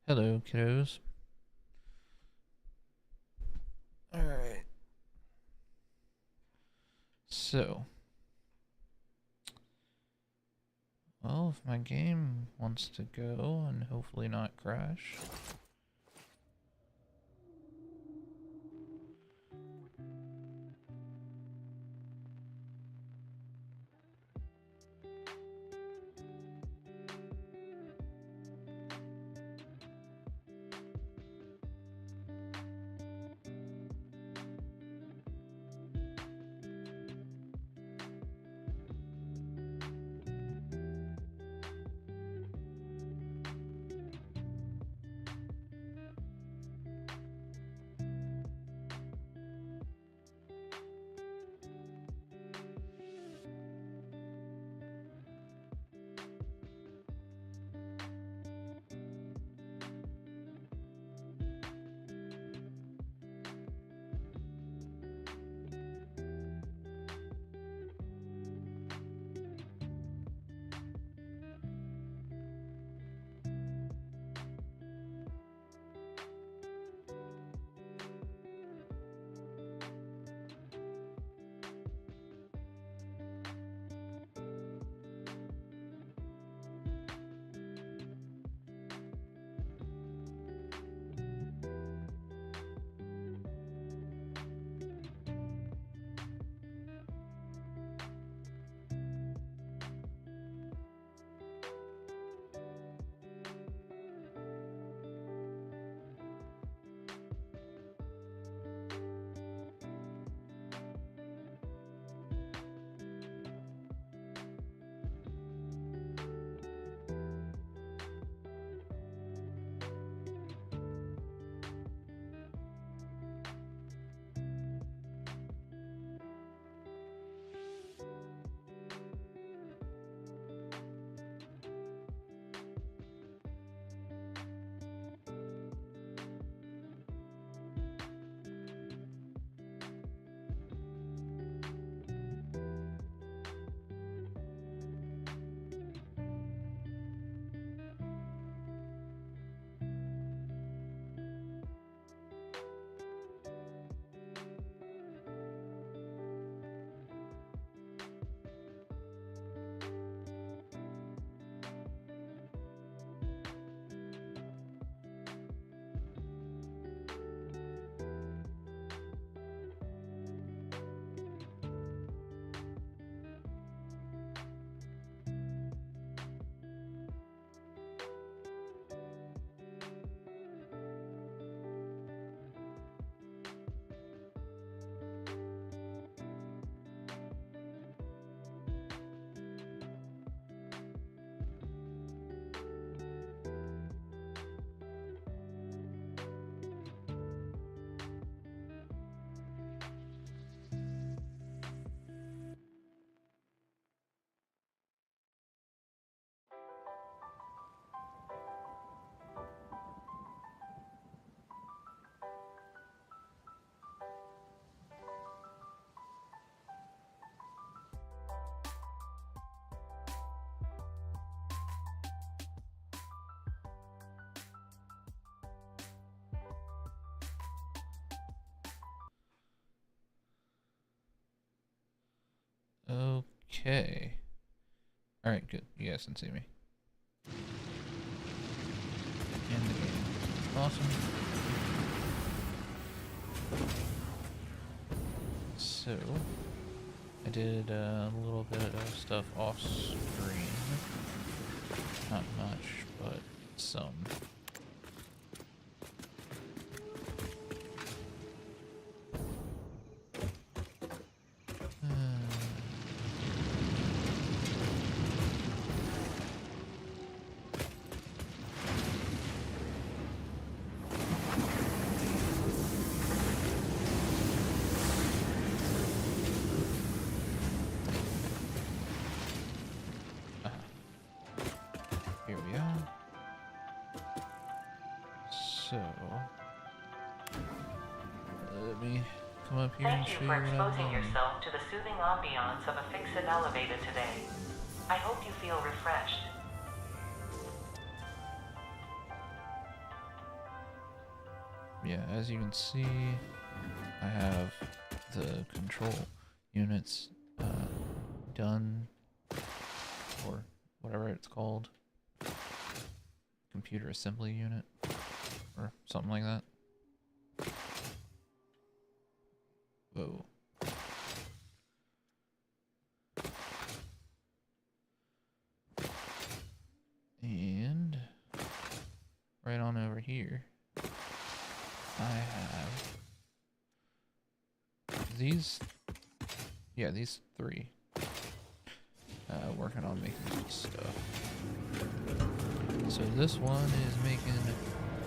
Hello, kiddos. Alright. So. Well, if my game wants to go and hopefully not crash. Okay. Alright, good. You guys can see me. In the game. Awesome. So, I did a little bit of stuff off screen. Not much, but some. Here we are. So, let me come up here and Thank show you you for what I've exposing done. yourself to the soothing ambiance of a fix-it elevator today. I hope you feel refreshed. yeah, as you can see, I have the control units done, or whatever it's called, computer assembly unit, or something like that. Whoa. And right on over here, I have these, yeah, these three working on making some stuff. So this one is making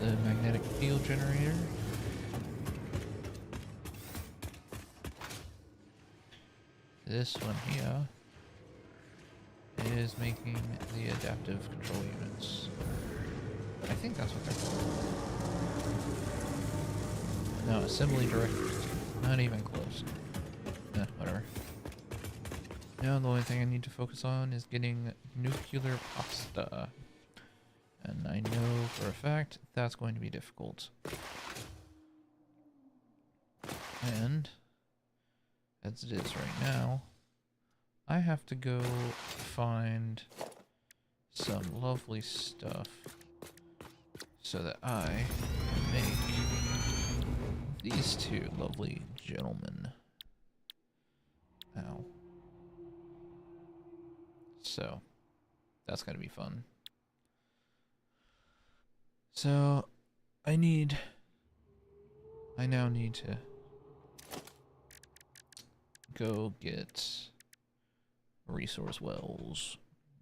the magnetic field generator. This one here is making the adaptive control units. I think that's what they're called. No, assembly directors. Not even close. Whatever. Now the only thing I need to focus on is getting nuclear pasta. And I know for a fact that's going to be difficult. And as it is right now, I have to go find some lovely stuff so that I can make these two lovely gentlemen. Ow. So, that's gonna be fun. So, I now need to go get resource wells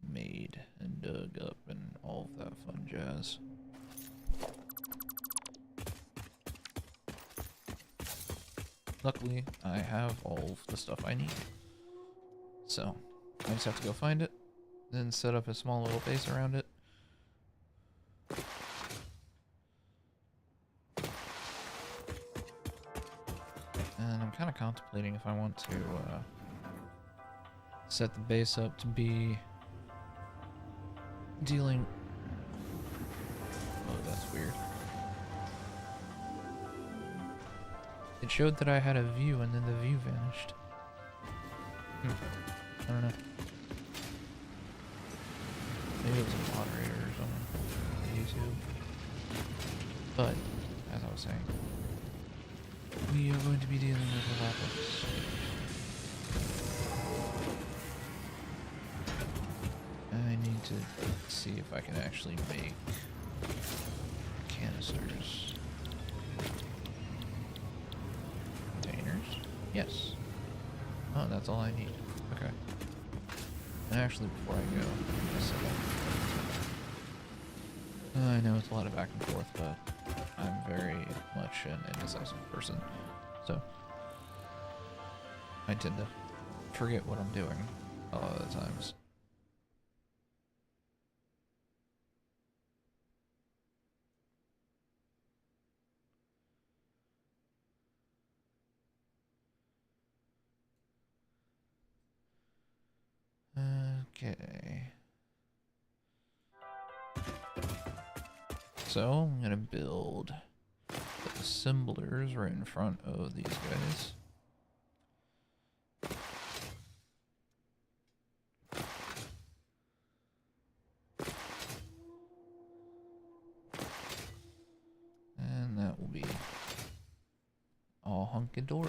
made and dug up and all of that fun jazz. Luckily, I have all of the stuff I need. So, I just have to go find it, then set up a small little base around it. And I'm kind of contemplating if I want to set the base up to be dealing... Oh, that's weird. It showed that I had a view and then the view vanished. I don't know. Maybe it was a moderator or something on YouTube. But, as I was saying, we are going to be dealing with a lot of this. I need to see if I can actually make canisters. Containers? Yes. Oh, that's all I need. Okay. And actually, before I go, let me set up. I know it's a lot of back and forth, but I'm very much an indecisive person, so I tend to forget what I'm doing a lot of the times. Okay. So I'm gonna build the assemblers right in front of these guys. And that will be all hunky-dory.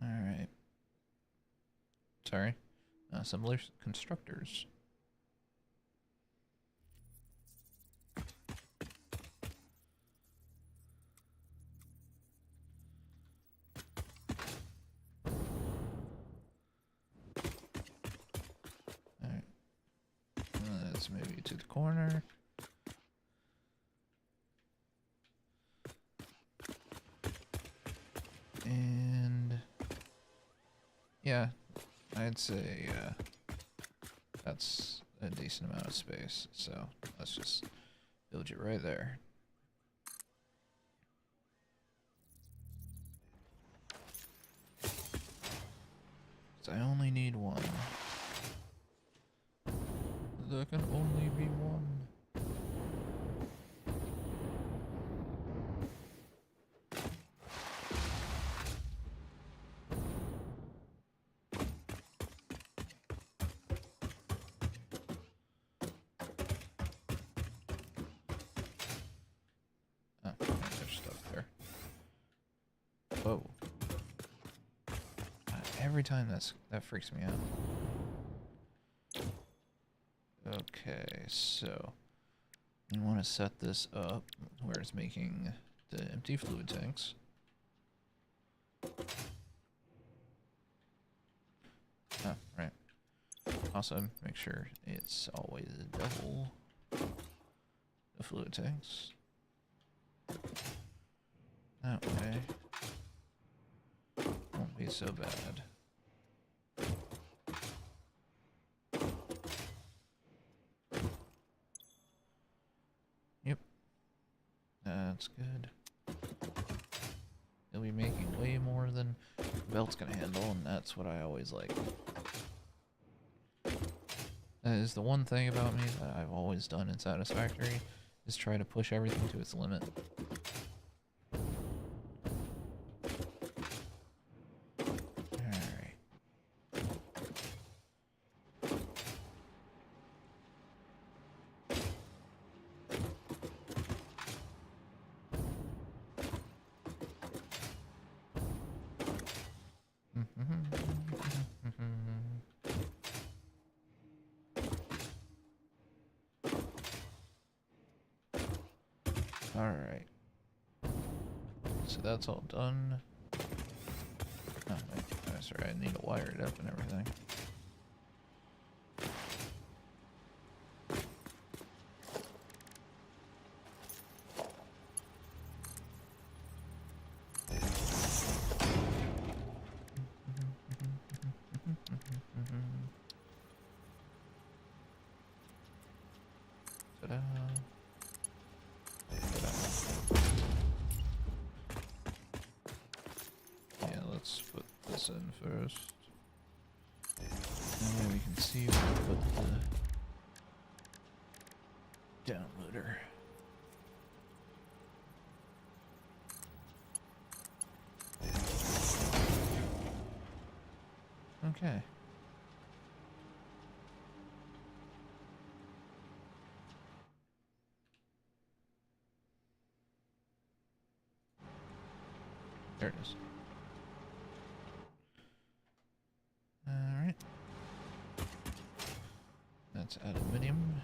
Alright. Sorry. Assemblers, constructors. Alright. Let's maybe to the corner. And yeah, I'd say that's a decent amount of space, so let's just build you right there. I only need one. There can only be one. Oh, there's stuff there. Whoa. Every time that freaks me out. Okay, so you want to set this up where it's making the empty fluid tanks. Oh, right. Also, make sure it's always double the fluid tanks. That way, won't be so bad. Yep, that's good. You'll be making way more than the belt's gonna handle, and that's what I always like. That is the one thing about me that I've always done in Satisfactory, is try to push everything to its limit. Alright. Alright. So that's all done. Oh, wait. Oh, sorry, I need to wire it up and everything. Ta-da. Yeah, let's put this in first. And then we can see where to put the downloader. Okay. There it is. Alright. That's aluminium.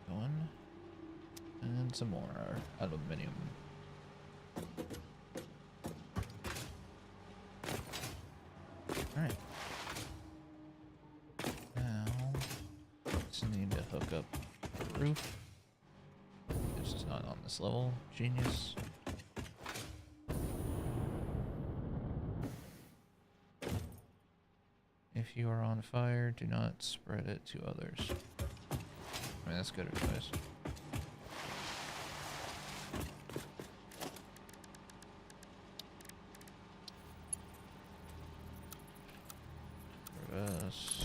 Going. And some more aluminium. Alright. Now, just need to hook up the roof. It's just not on this level. Genius. If you are on fire, do not spread it to others. I mean, that's good advice. Reverse.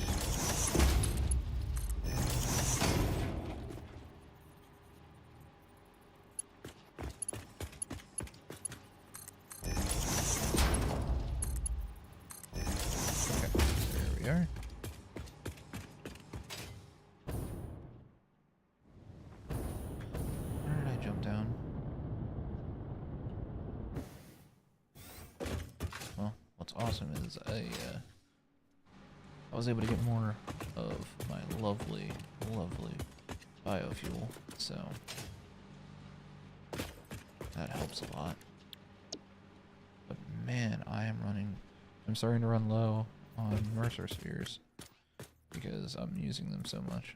There. Where did I jump down? Well, what's awesome is I was able to get more of my lovely, lovely biofuel, so that helps a lot. But man, I'm starting to run low on Mercer spheres because I'm using them so much.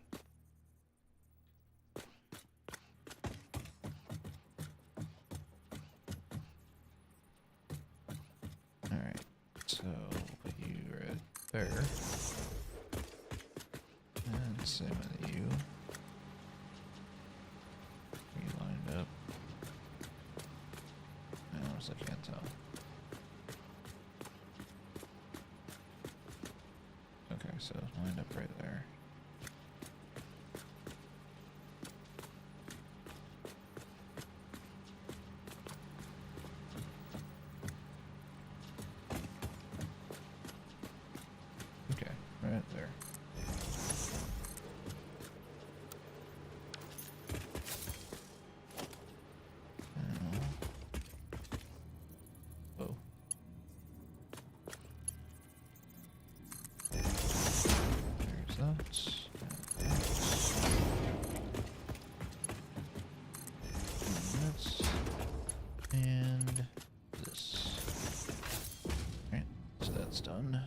Alright, so put you right there. And same with you. We lined up. I honestly can't tell. so it's lined up right there. Okay, right there. Whoa. There's that. And this. Alright, so that's done.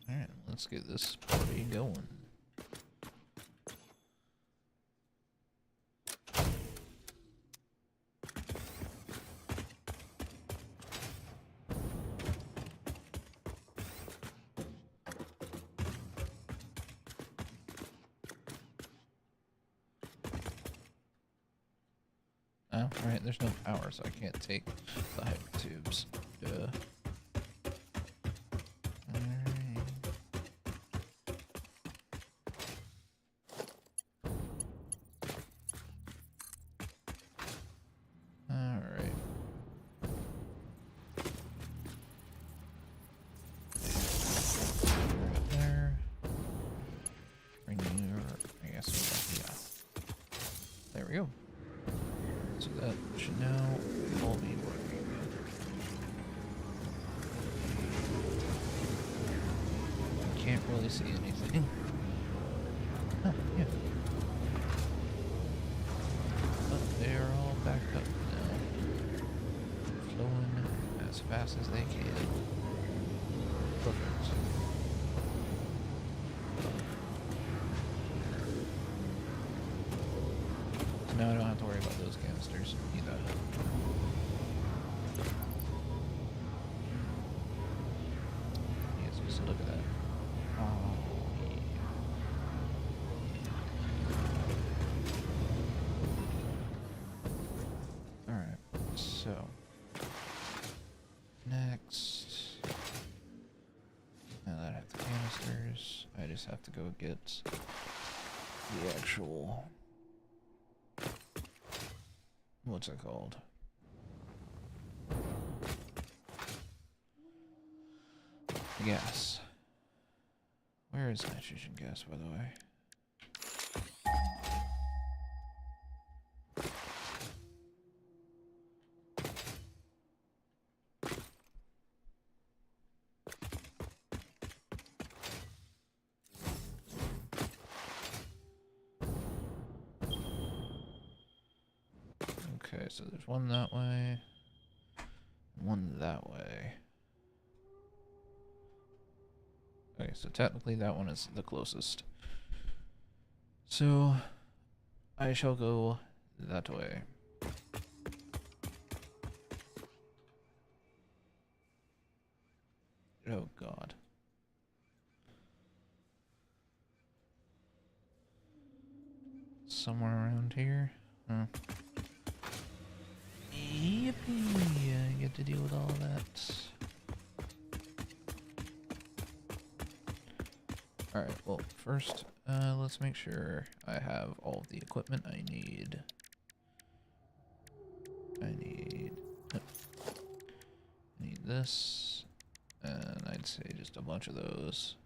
Alright, let's get this party going. Oh, right, there's no power, so I can't take the hyper tubes. Duh. Alright. Alright. Right there. Bring you, I guess, yeah. There we go. So that should now all be working. Can't really see anything. Oh, yeah. But they're all backed up now. Flowing as fast as they can. Perfect. So now I don't have to worry about those canisters either. Yes, just look at that. Oh, yeah. Alright, so next, now that I have the canisters, I just have to go get the actual, what's it called? Gas. Where is nitrogen gas, by the way? Okay, so there's one that way, one that way. Okay, so technically that one is the closest. So I shall go that way. Oh God. Somewhere around here. Huh. Yippee! I get to deal with all of that. Alright, well, first, let's make sure I have all of the equipment I need. I need this, and I'd say just a bunch of those.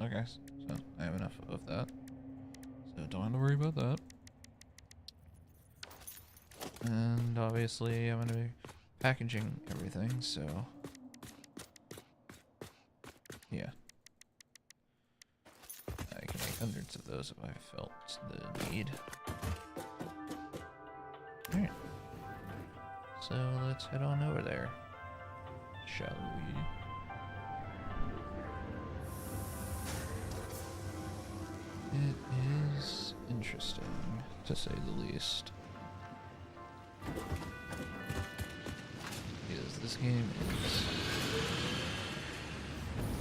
Okay, so I have enough of that, so don't have to worry about that. And obviously I'm going to be packaging everything, so yeah. I can make hundreds of those if I felt the need. Alright. So let's head on over there. Shall we? It is interesting, to say the least. Because this game is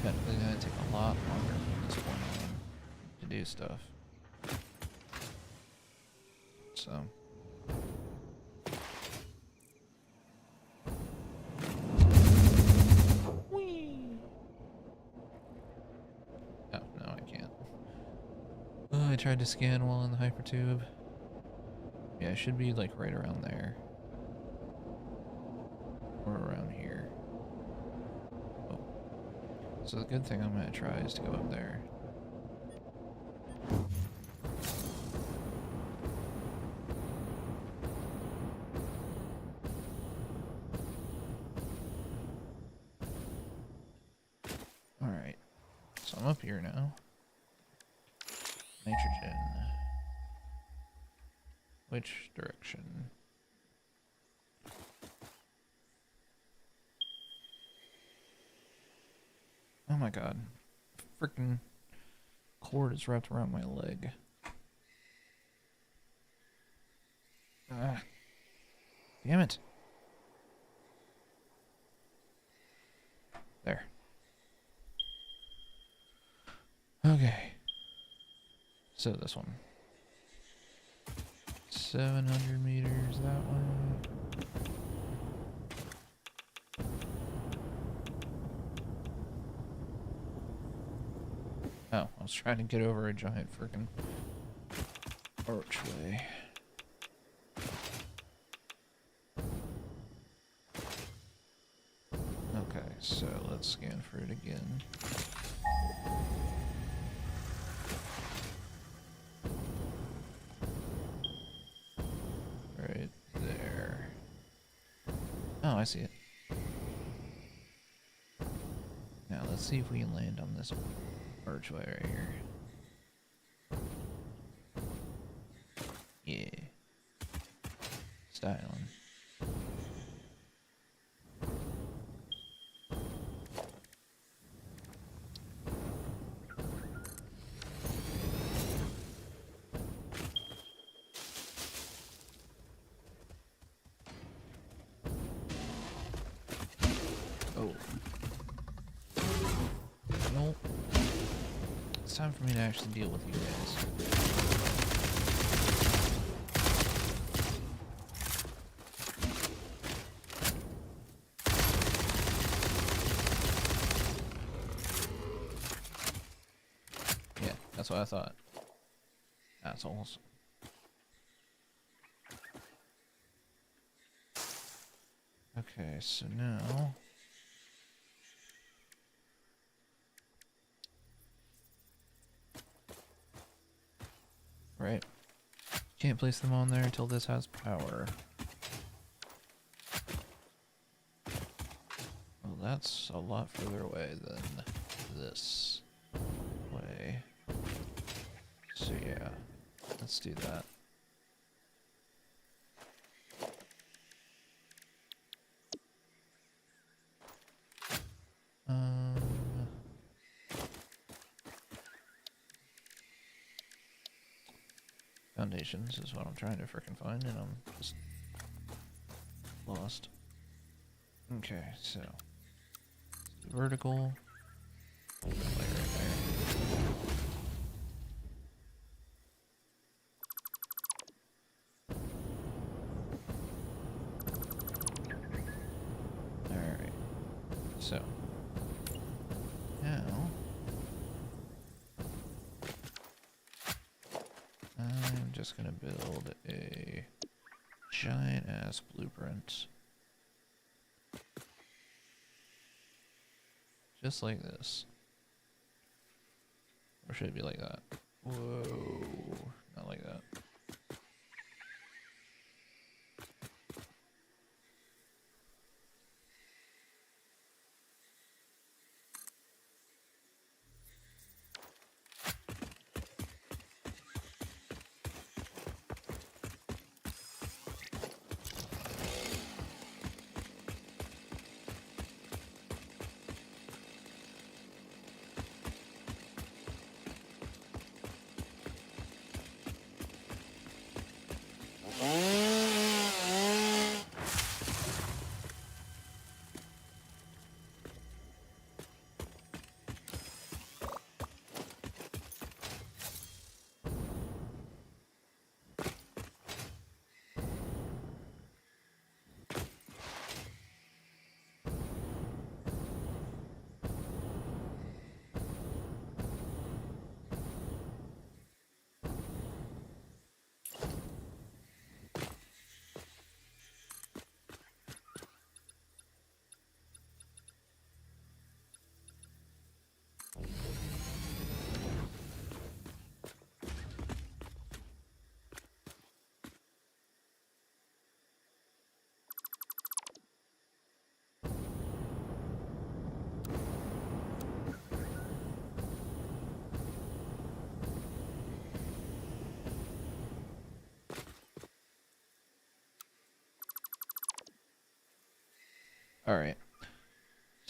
technically gonna take a lot longer from this point on to do stuff. So. Whee! Oh, no, I can't. Oh, I tried to scan while in the hypertube. Yeah, it should be like right around there. Or around here. Oh. So the good thing I'm gonna try is to go up there. Alright. So I'm up here now. Nitrogen. Which direction? Oh my god. Freaking cord is wrapped around my leg. Ah. Damn it. There. Okay. So this one. 700 meters that one. Oh, I was trying to get over a giant freaking archway. Okay, so let's scan for it again. Right there. Oh, I see it. Now let's see if we can land on this archway right here. Yeah. Styling. Oh. Nope. It's time for me to actually deal with you guys. Yeah, that's what I thought. Assholes. Okay, so now... Right. Can't place them on there until this has power. Well, that's a lot further away than this way. So yeah, let's do that. Foundations is what I'm trying to frickin' find, and I'm just lost. Okay, so vertical. Right there. Alright. So now I'm just gonna build a giant ass blueprint. Just like this. Or should it be like that? Whoa. Not like that.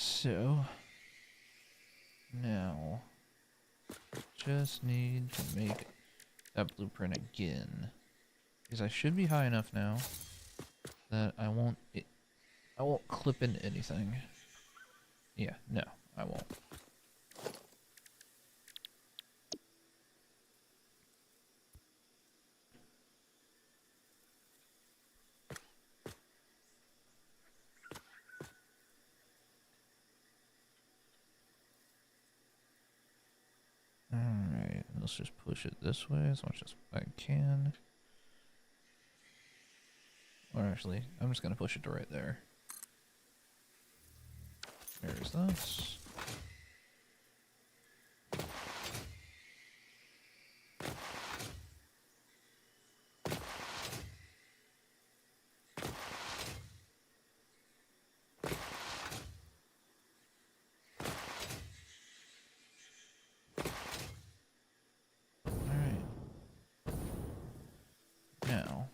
So now just need to make that blueprint again. Because I should be high enough now that I won't clip into anything. Yeah, no, I won't. Alright, let's just push it this way as much as I can. Or actually, I'm just gonna push it to right there. There's this. Alright. Now,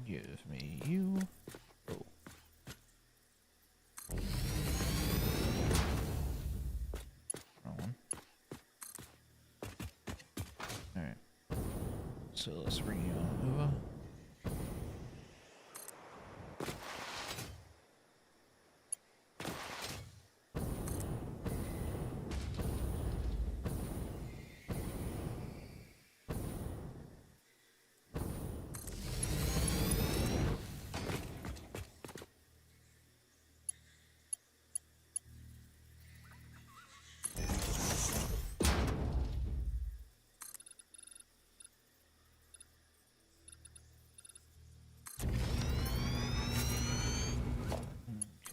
give me you. Oh. Wrong one. Alright. So let's bring you on over.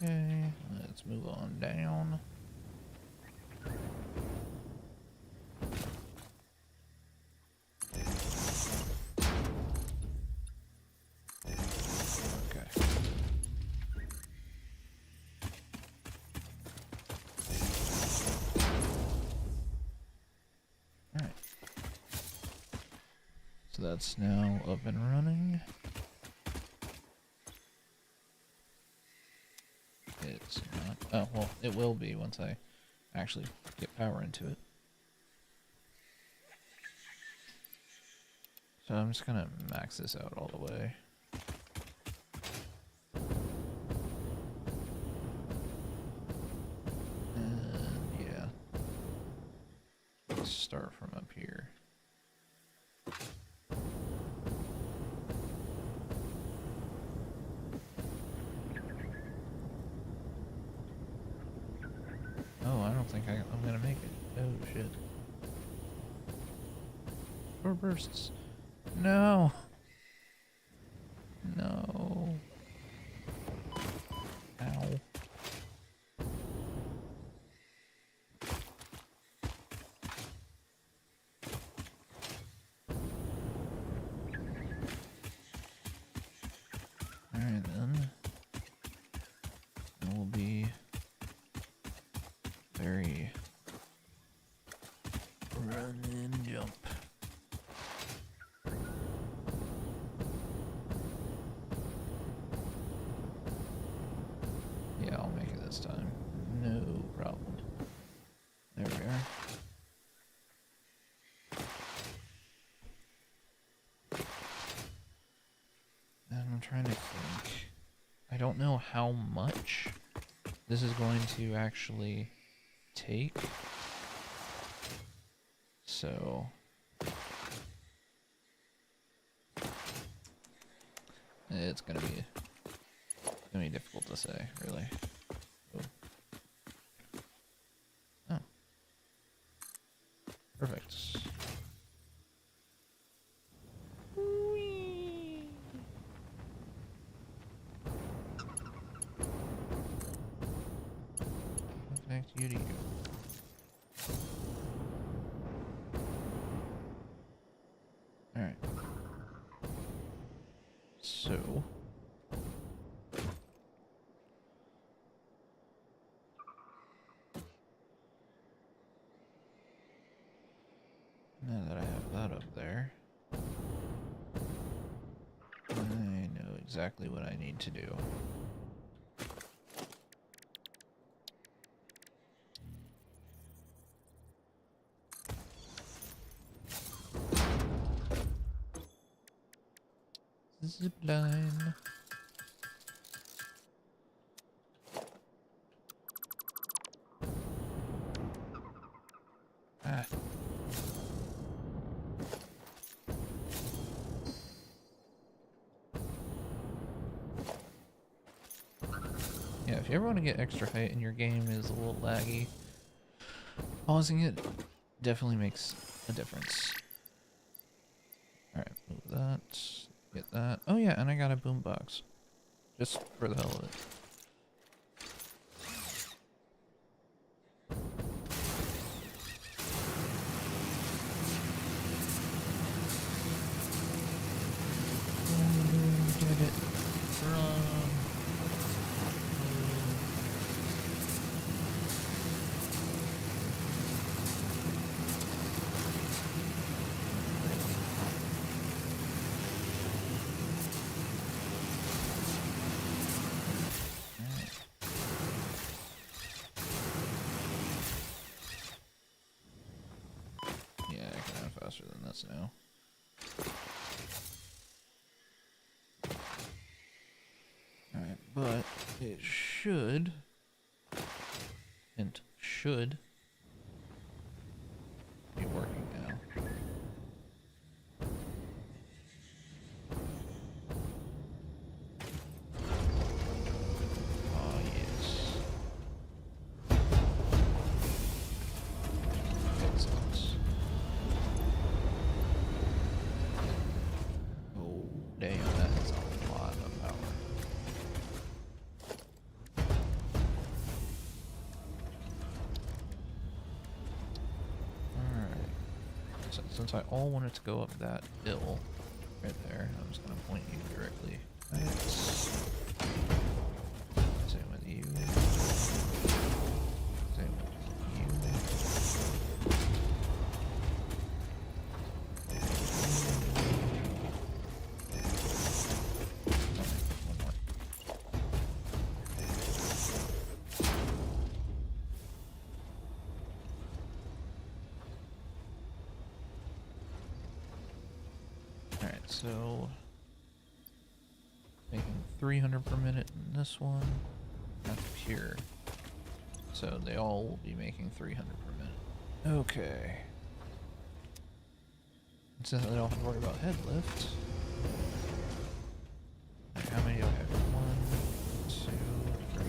Okay, let's move on down. Okay. Alright. So that's now up and running. It's not. Oh, well, it will be once I actually get power into it. So I'm just gonna max this out all the way. And yeah. Let's start from up here. Oh, I don't think I'm gonna make it. Oh shit. 4 bursts. No. No. Ow. Alright then. It will be very run and jump. Yeah, I'll make it this time. No problem. There we are. And I'm trying to think. I don't know how much this is going to actually take. So it's gonna be difficult to say, really. Oh. Perfect. Whee! Perfect, you to you. Alright. So now that I have that up there, I know exactly what I need to do. Zip line. Ah. Yeah, if you ever want to get extra height and your game is a little laggy, pausing it definitely makes a difference. Alright, move that. Get that. Oh yeah, and I got a boombox. Just for the hell of it. Get it. Run. Yeah, I can run faster than this now. Alright, but it should, hint, should be working now. Oh, yes. Excellent. Oh, damn, that is a lot of power. Alright. So, since I all wanted to go up that hill right there, I'm just going to point you directly. Same with you. Same with you. One more. Alright, so making 300 per minute in this one. That's pure. So they all will be making 300 per minute. Okay. Since I don't have to worry about head lift. How many do I have? 1, 2, 3,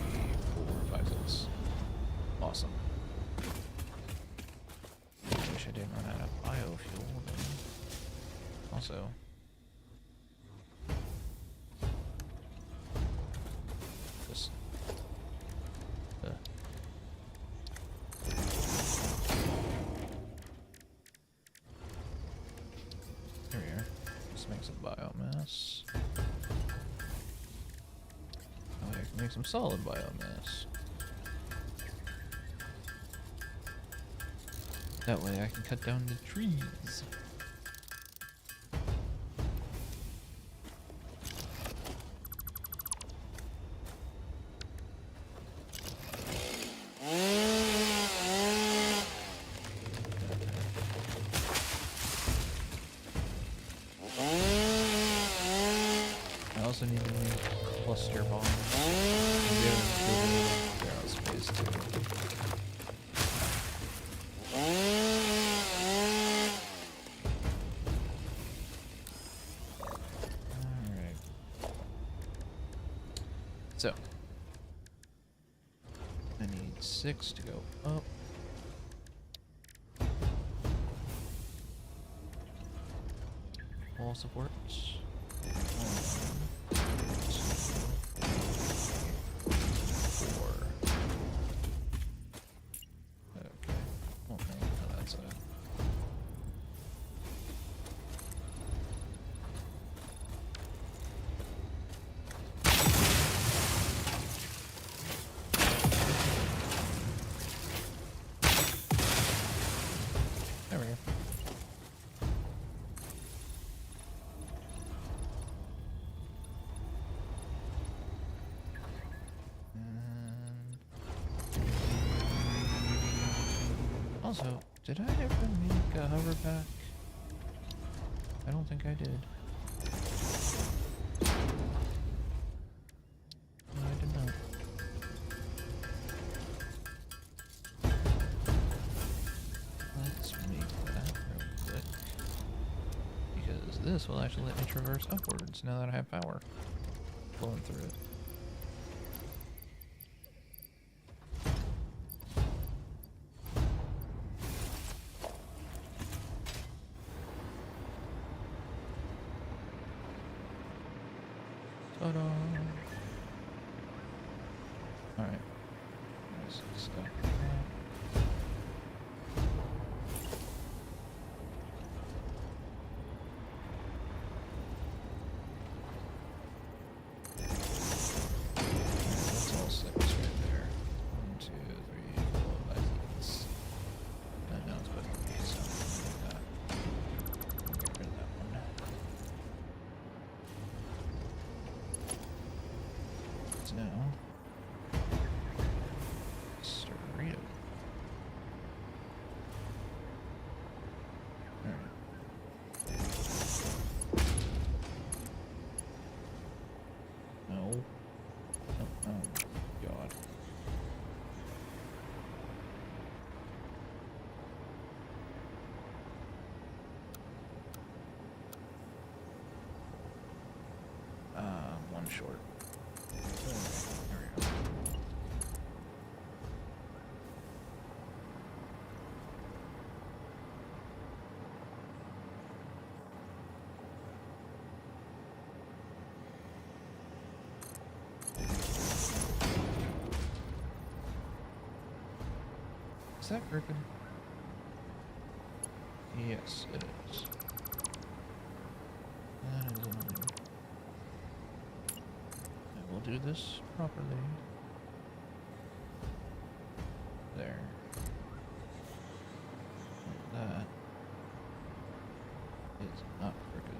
4, 5, 6. Awesome. Wish I didn't run out of biofuel. But also, just here we are. Just make some biomass. Oh, I can make some solid biomass. That way I can cut down the trees. I also need to make cluster bombs. Maybe I was building aerospace too. Alright. So I need 6 to go up. Wall supports. 1, 2, 4. Okay. Oh no, that's a. There we go. Also, did I ever make a hoverback? I don't think I did. No, I did not. Let's make that real quick. Because this will actually let me traverse upwards now that I have power flowing through it. Ta-da! Alright. Let's stop that. That's all six right there. 1, 2, 3, 4, 5, 6. And now it's put me something like that. Get rid of that one. So now Cerrito. Alright. No. Oh, oh god. One short. There we go. Is that crooked? Yes, it is. That is annoying. I will do this properly. There. That is not crooked.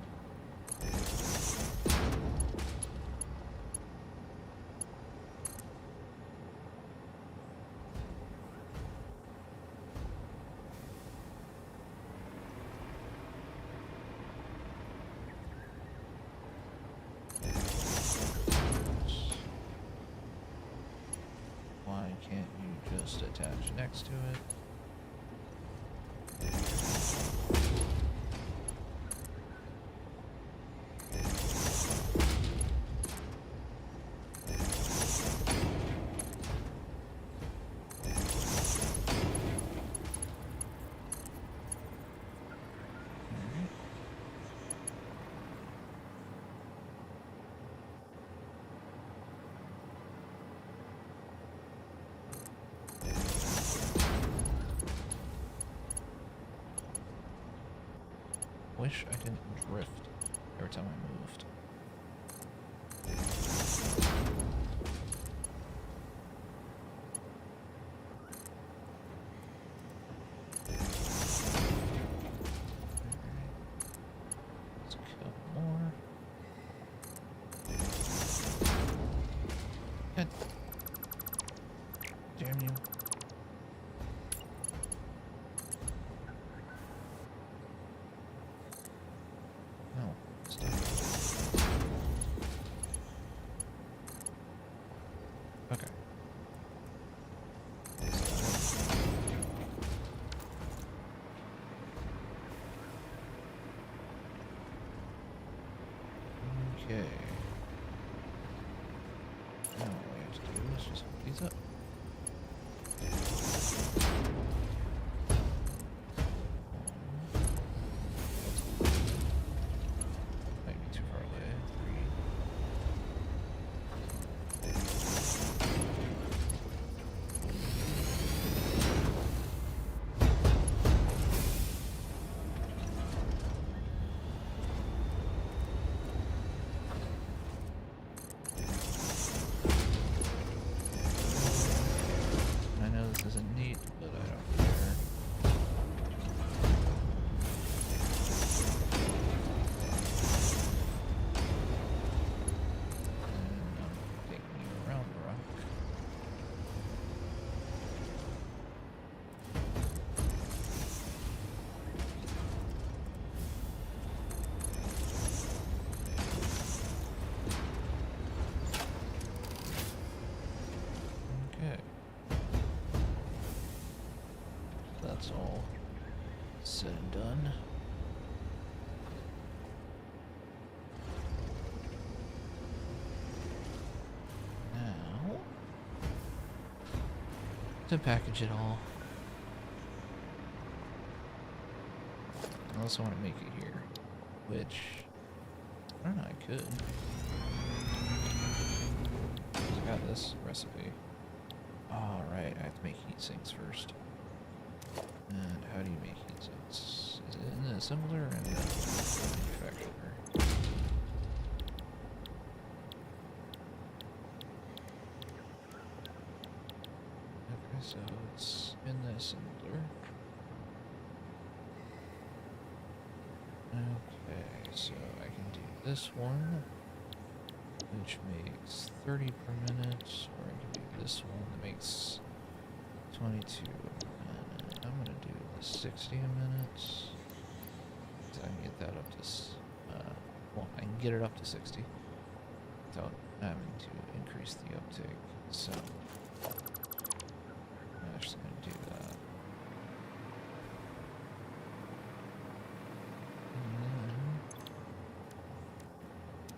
Why can't you just attach next to it? Alright. Wish I didn't drift every time I moved. Let's kill more. God damn you. No, stop. Okay. Okay. Now all we have to do is just hook these up. Might be too far away. 3. I know this isn't neat, but that's all said and done. Now, to package it all. I also want to make it here, which, I don't know, I could. I got this recipe. Alright, I have to make heat sinks first. And how do you make heat sinks? Is it in the assembler or in the manufacturer? Okay, so it's in the assembler. Okay, so I can do this one, which makes 30 per minute, or I can do this one that makes 22 a minute. I'm gonna do the 60 a minute, so I can get that up to, well, I can get it up to 60 without having to increase the uptake, so I'm actually gonna do that.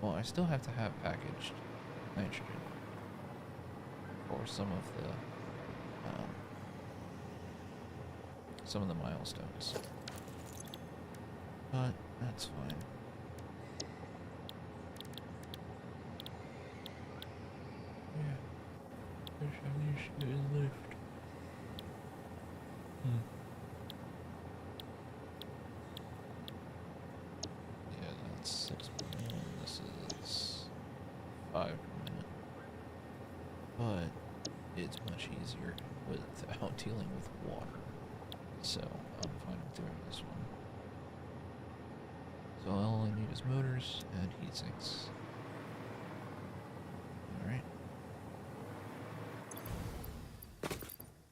Well, I still have to have packaged nitrogen for some of the milestones, but that's fine. Yeah, wish I knew she was left. Yeah, that's 6 per minute. This is 5 per minute. But it's much easier without dealing with water. So I'm fine with doing this one. So all I need is motors and heat sinks. Alright.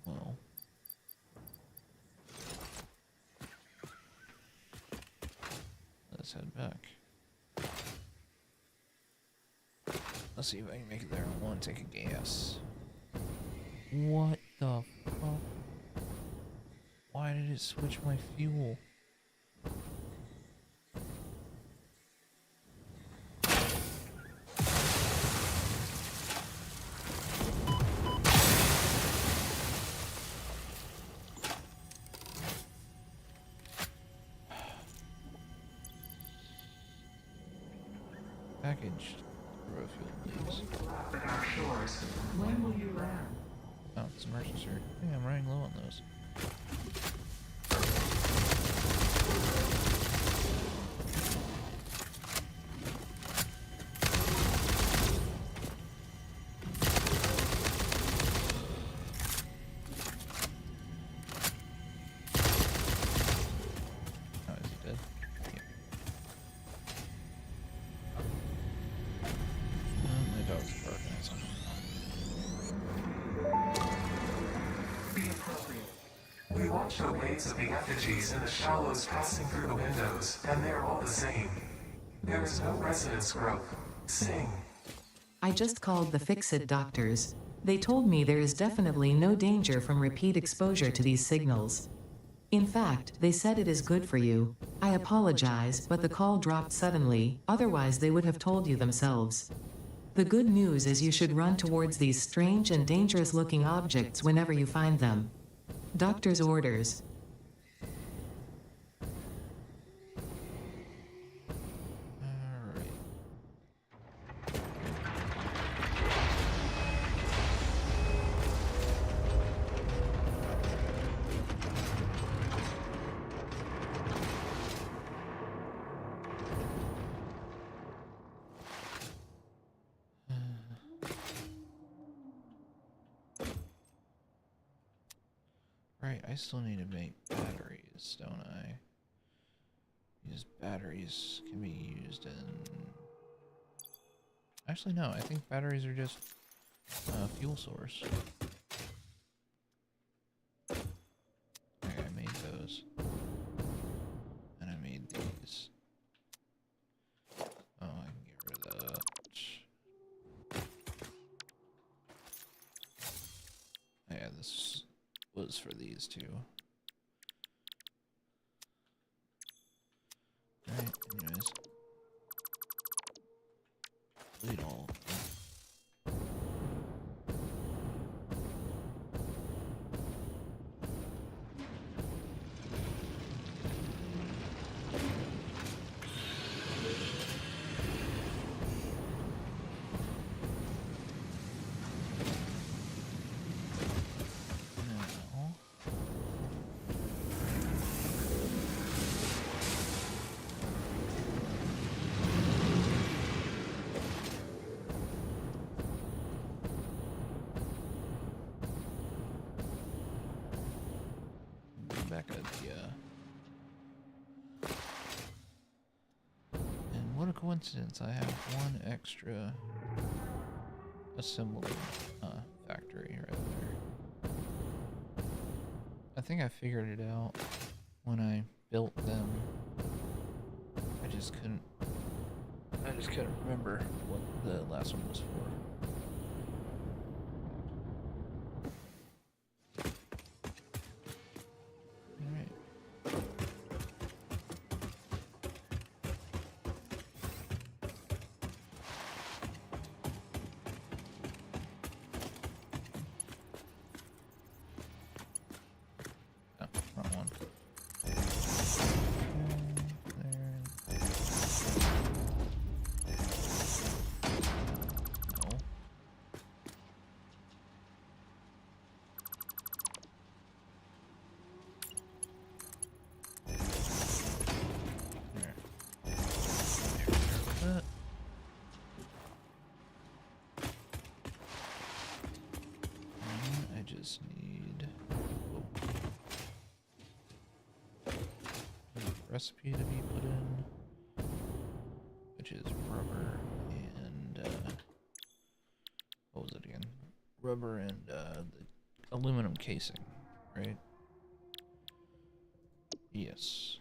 Well. Let's head back. Let's see if I can make it there. I want to take a gas. What the fuck? Why did it switch my fuel? Packaged road fuel, please. When will you land? Oh, it's emergency. Yeah, I'm running low on those. Oh, is he dead? Yeah. My dog's barking at something. We watch the waves of the effigies in the shallows passing through the windows, and they're all the same. There is no resonance growth. Sing. I just called the Fix-It doctors. They told me there is definitely no danger from repeat exposure to these signals. In fact, they said it is good for you. I apologize, but the call dropped suddenly, otherwise they would have told you themselves. The good news is you should run towards these strange and dangerous-looking objects whenever you find them. Doctor's orders. Alright. Right, I still need to make batteries, don't I? These batteries can be used in... Actually, no, I think batteries are just a fuel source. Okay, I made those. And I made these. Oh, I can get rid of that. Yeah, this was for these two. Anyways. Delete all of them. Now, back at the and what a coincidence, I have one extra assembly factory right there. I think I figured it out when I built them. I just couldn't remember what the last one was for. Oh, wrong one. There. No. There. That. And I just need recipe to be put in, which is rubber and what was it again? Rubber and the aluminum casing, right? Yes.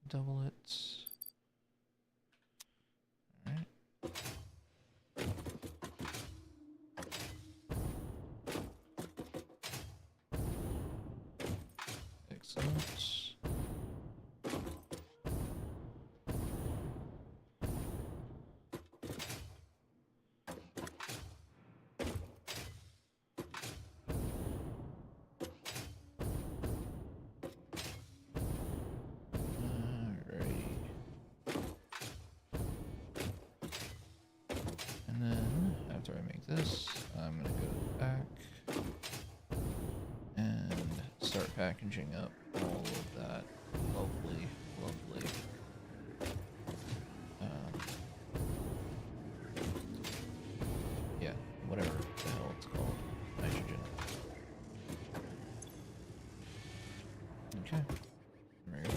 Double it. Alright. Excellent. And then after I make this, I'm gonna go back and start packaging up all of that lovely, lovely yeah, whatever the hell it's called, nitrogen. Okay, there we go.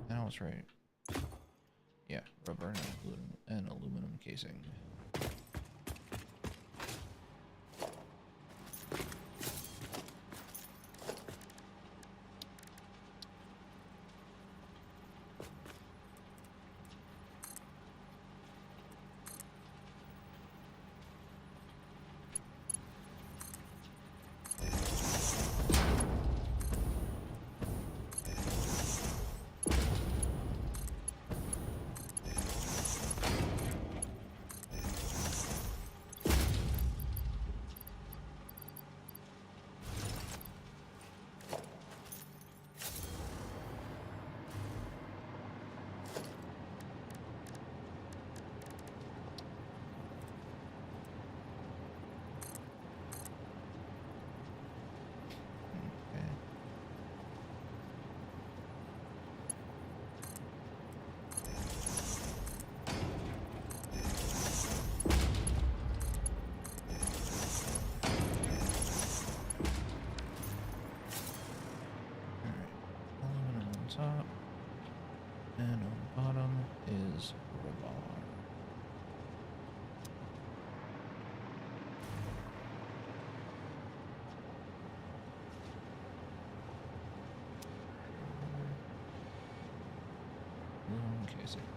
Now it's right. Yeah, rubber and aluminum casing. Okay. Aluminum on top, and on the bottom is rubber. Aluminum casing.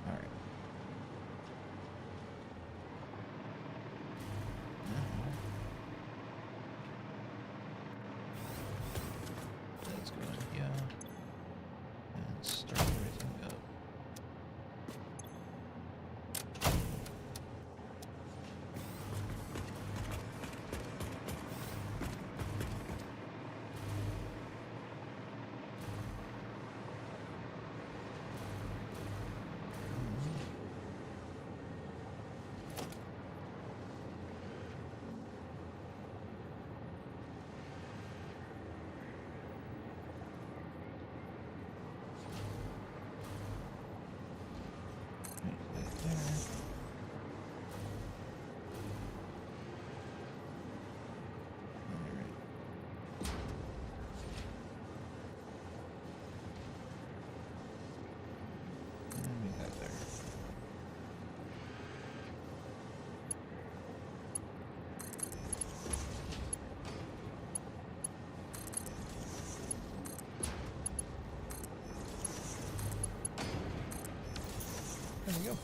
All right. Now we go.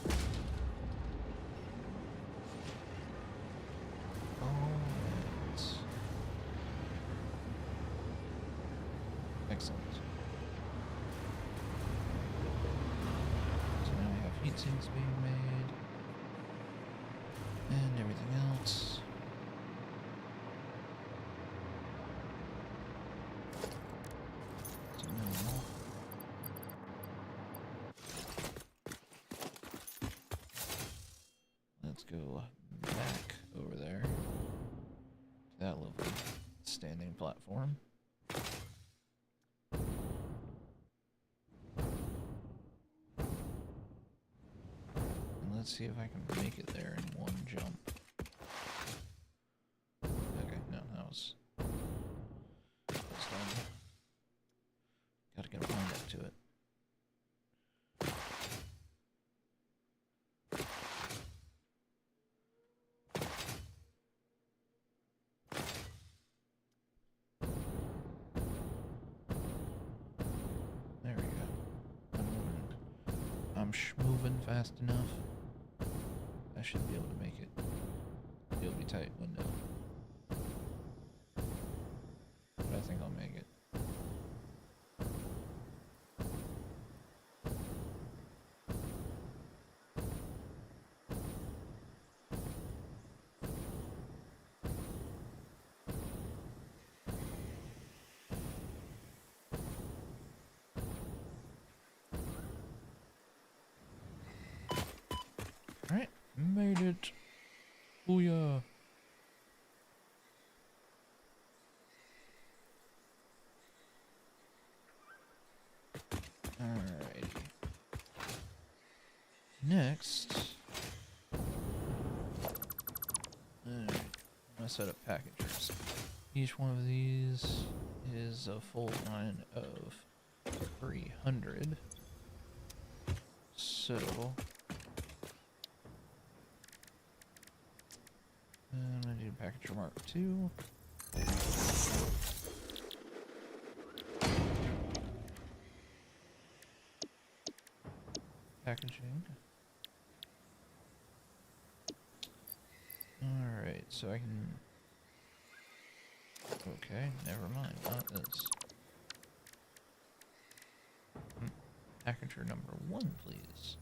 Alright. Excellent. So now we have heat sinks being made. And everything else. So now let's go back over there to that lovely standing platform. And let's see if I can make it there in one jump. Okay, no, that was done. Gotta get a wind up to it. There we go. I'm moving fast enough. I should be able to make it. It'll be tight window. But I think I'll make it. Alright, made it. Booyah. Alrighty. Next. Alright, I'm gonna set up packagers. Each one of these is a full line of 300. So I'm gonna do packager mark 2. Packaging. Alright, so I can... Okay, never mind, not this. Packager number 1, please.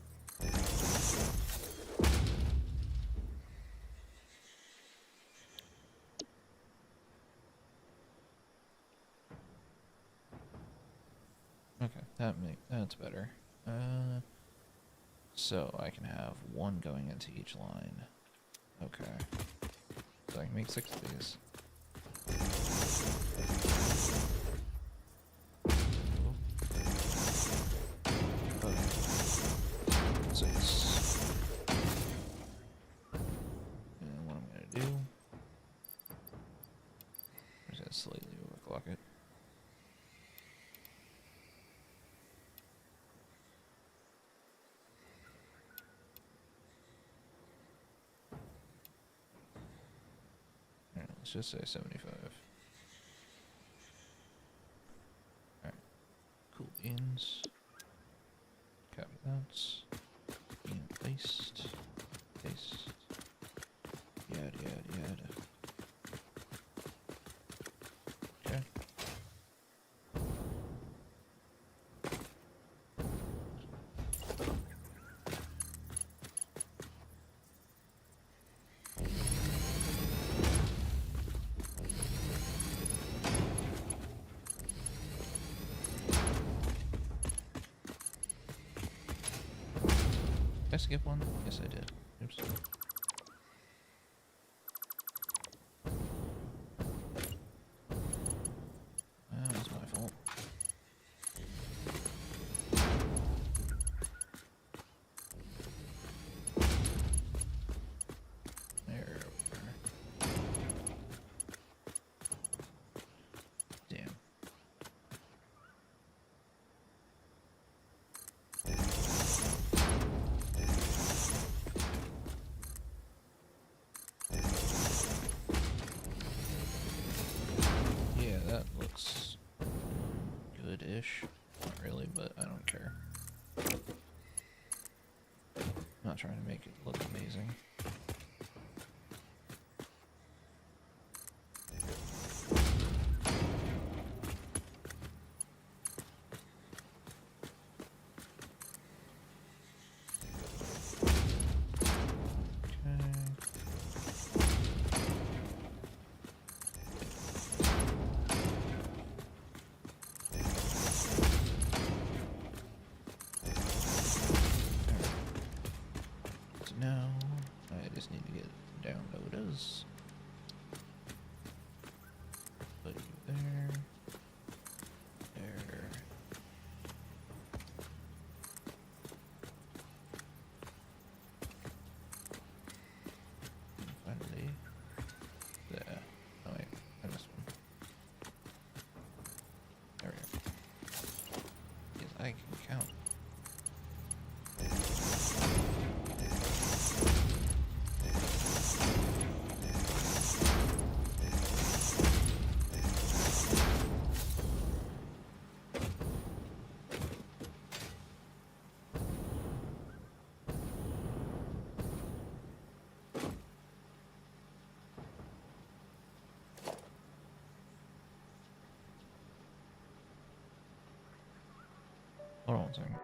Okay, that's better. So I can have 1 going into each line. Okay. So I can make 6 of these. Okay. 6. And what I'm gonna do is gonna slightly overclock it. Let's just say 75. Alright. Cool beans. Copy that. And paste. Paste. Yada yada yada. Okay. Did I skip one? Yes, I did. Oops. That was my fault. There we are. Damn. not trying to make it look amazing. Now, I just need to get downloaders. Put you there. There. And finally, there. Oh wait, I missed one. There we go. Yes, I can count. Hold on one second.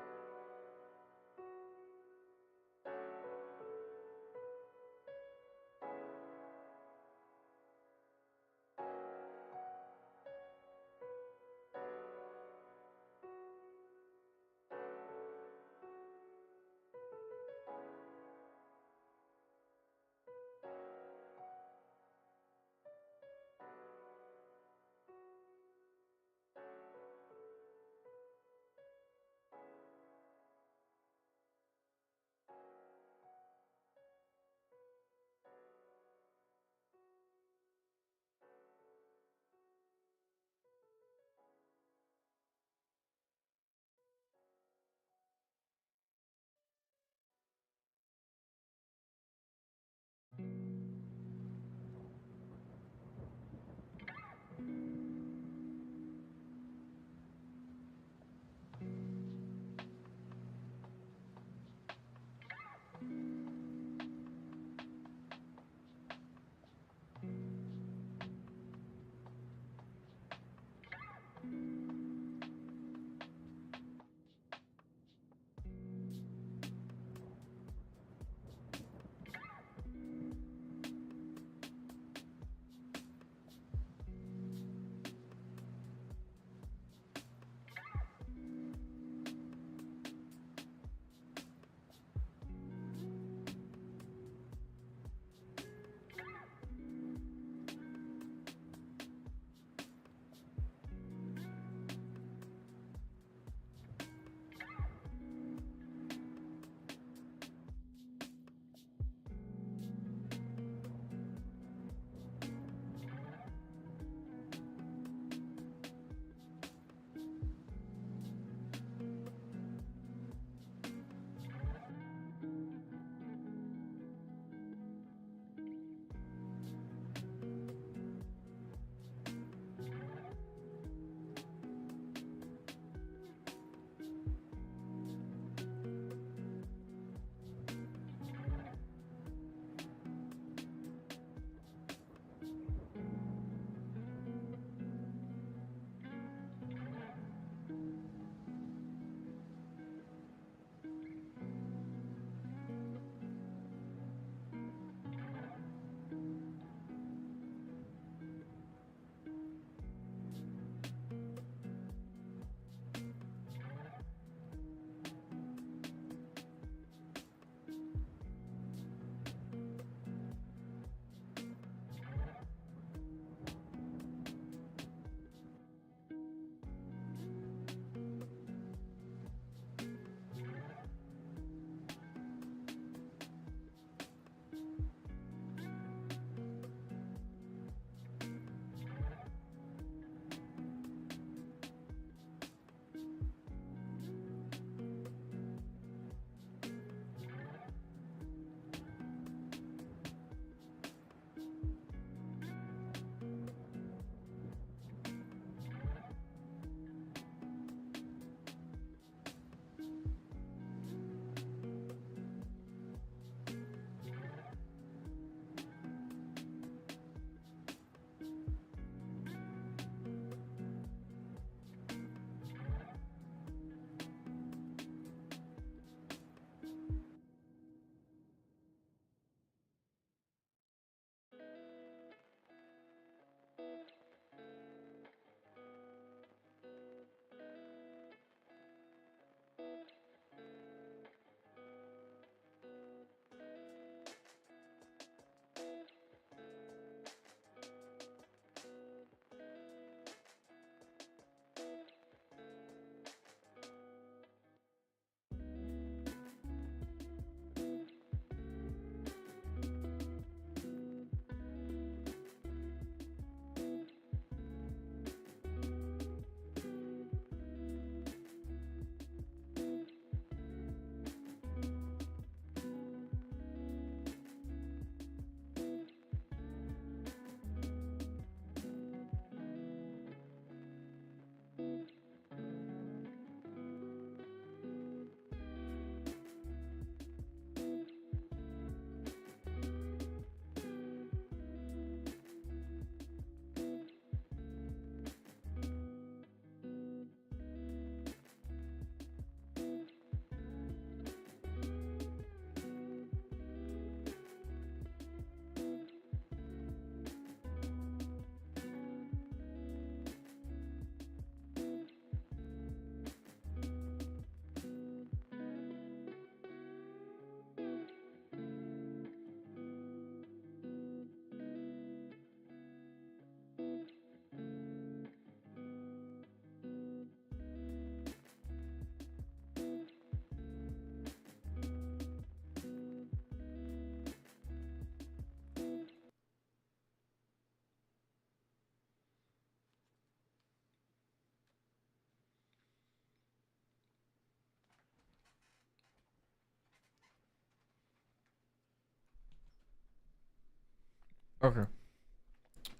Okay.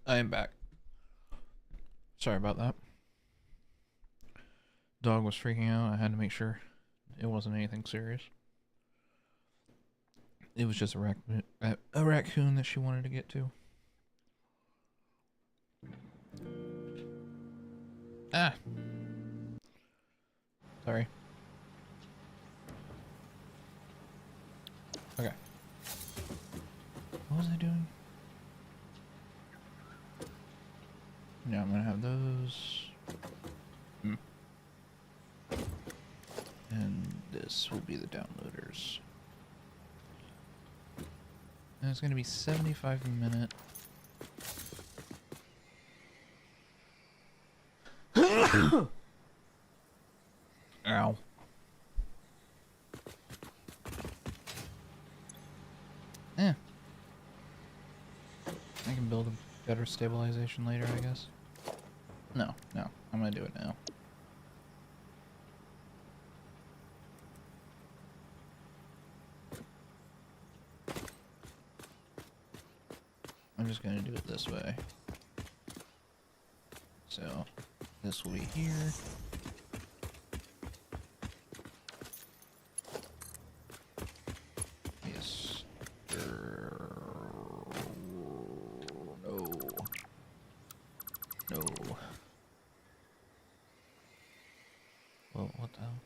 I am back. Sorry about that. Dog was freaking out. I had to make sure it wasn't anything serious. It was just a raccoon that she wanted to get to. Ah! Sorry. Okay. What was I doing? Yeah, I'm gonna have those. And this will be the downloaders. And it's gonna be 75-minute. Ow. Eh. I can build a better stabilization later, I guess. No, I'm gonna do it now. I'm just gonna do it this way. So, this will be here. Yes. No. No. Well, what the hell?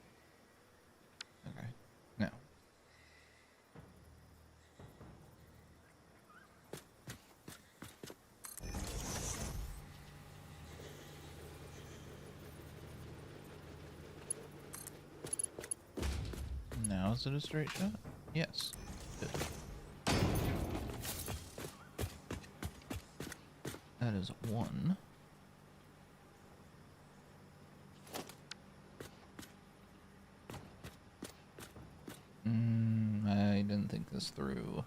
Okay. Now. Now is it a straight shot? Yes. Good. That is one. I didn't think this through.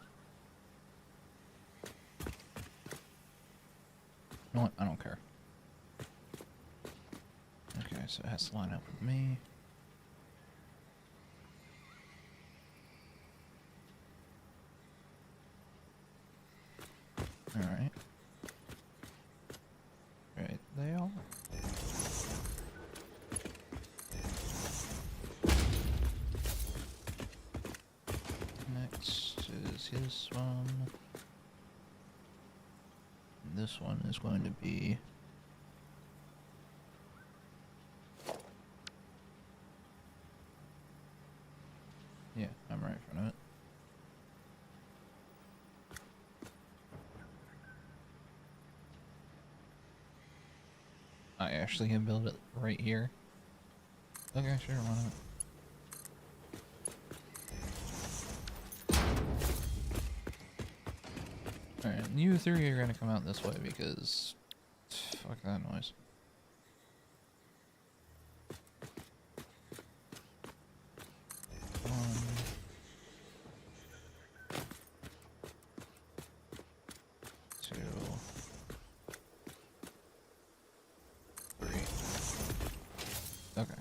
You know what? I don't care. Okay, so it has to line up with me. Alright. Right, they all. Next is his one. And this one is going to be. Yeah, I'm right in front of it. I actually can build it right here. Okay, sure, why not? Alright, you three are gonna come out this way because fuck that noise. One. Two. Three. Okay.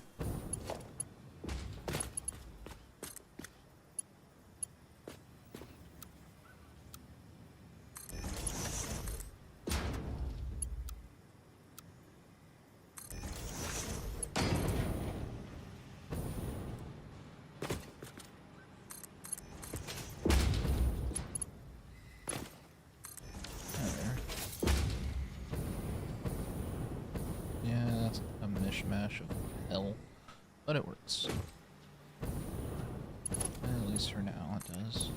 Yeah, that's a mishmash of hell, but it works. At least for now, it does.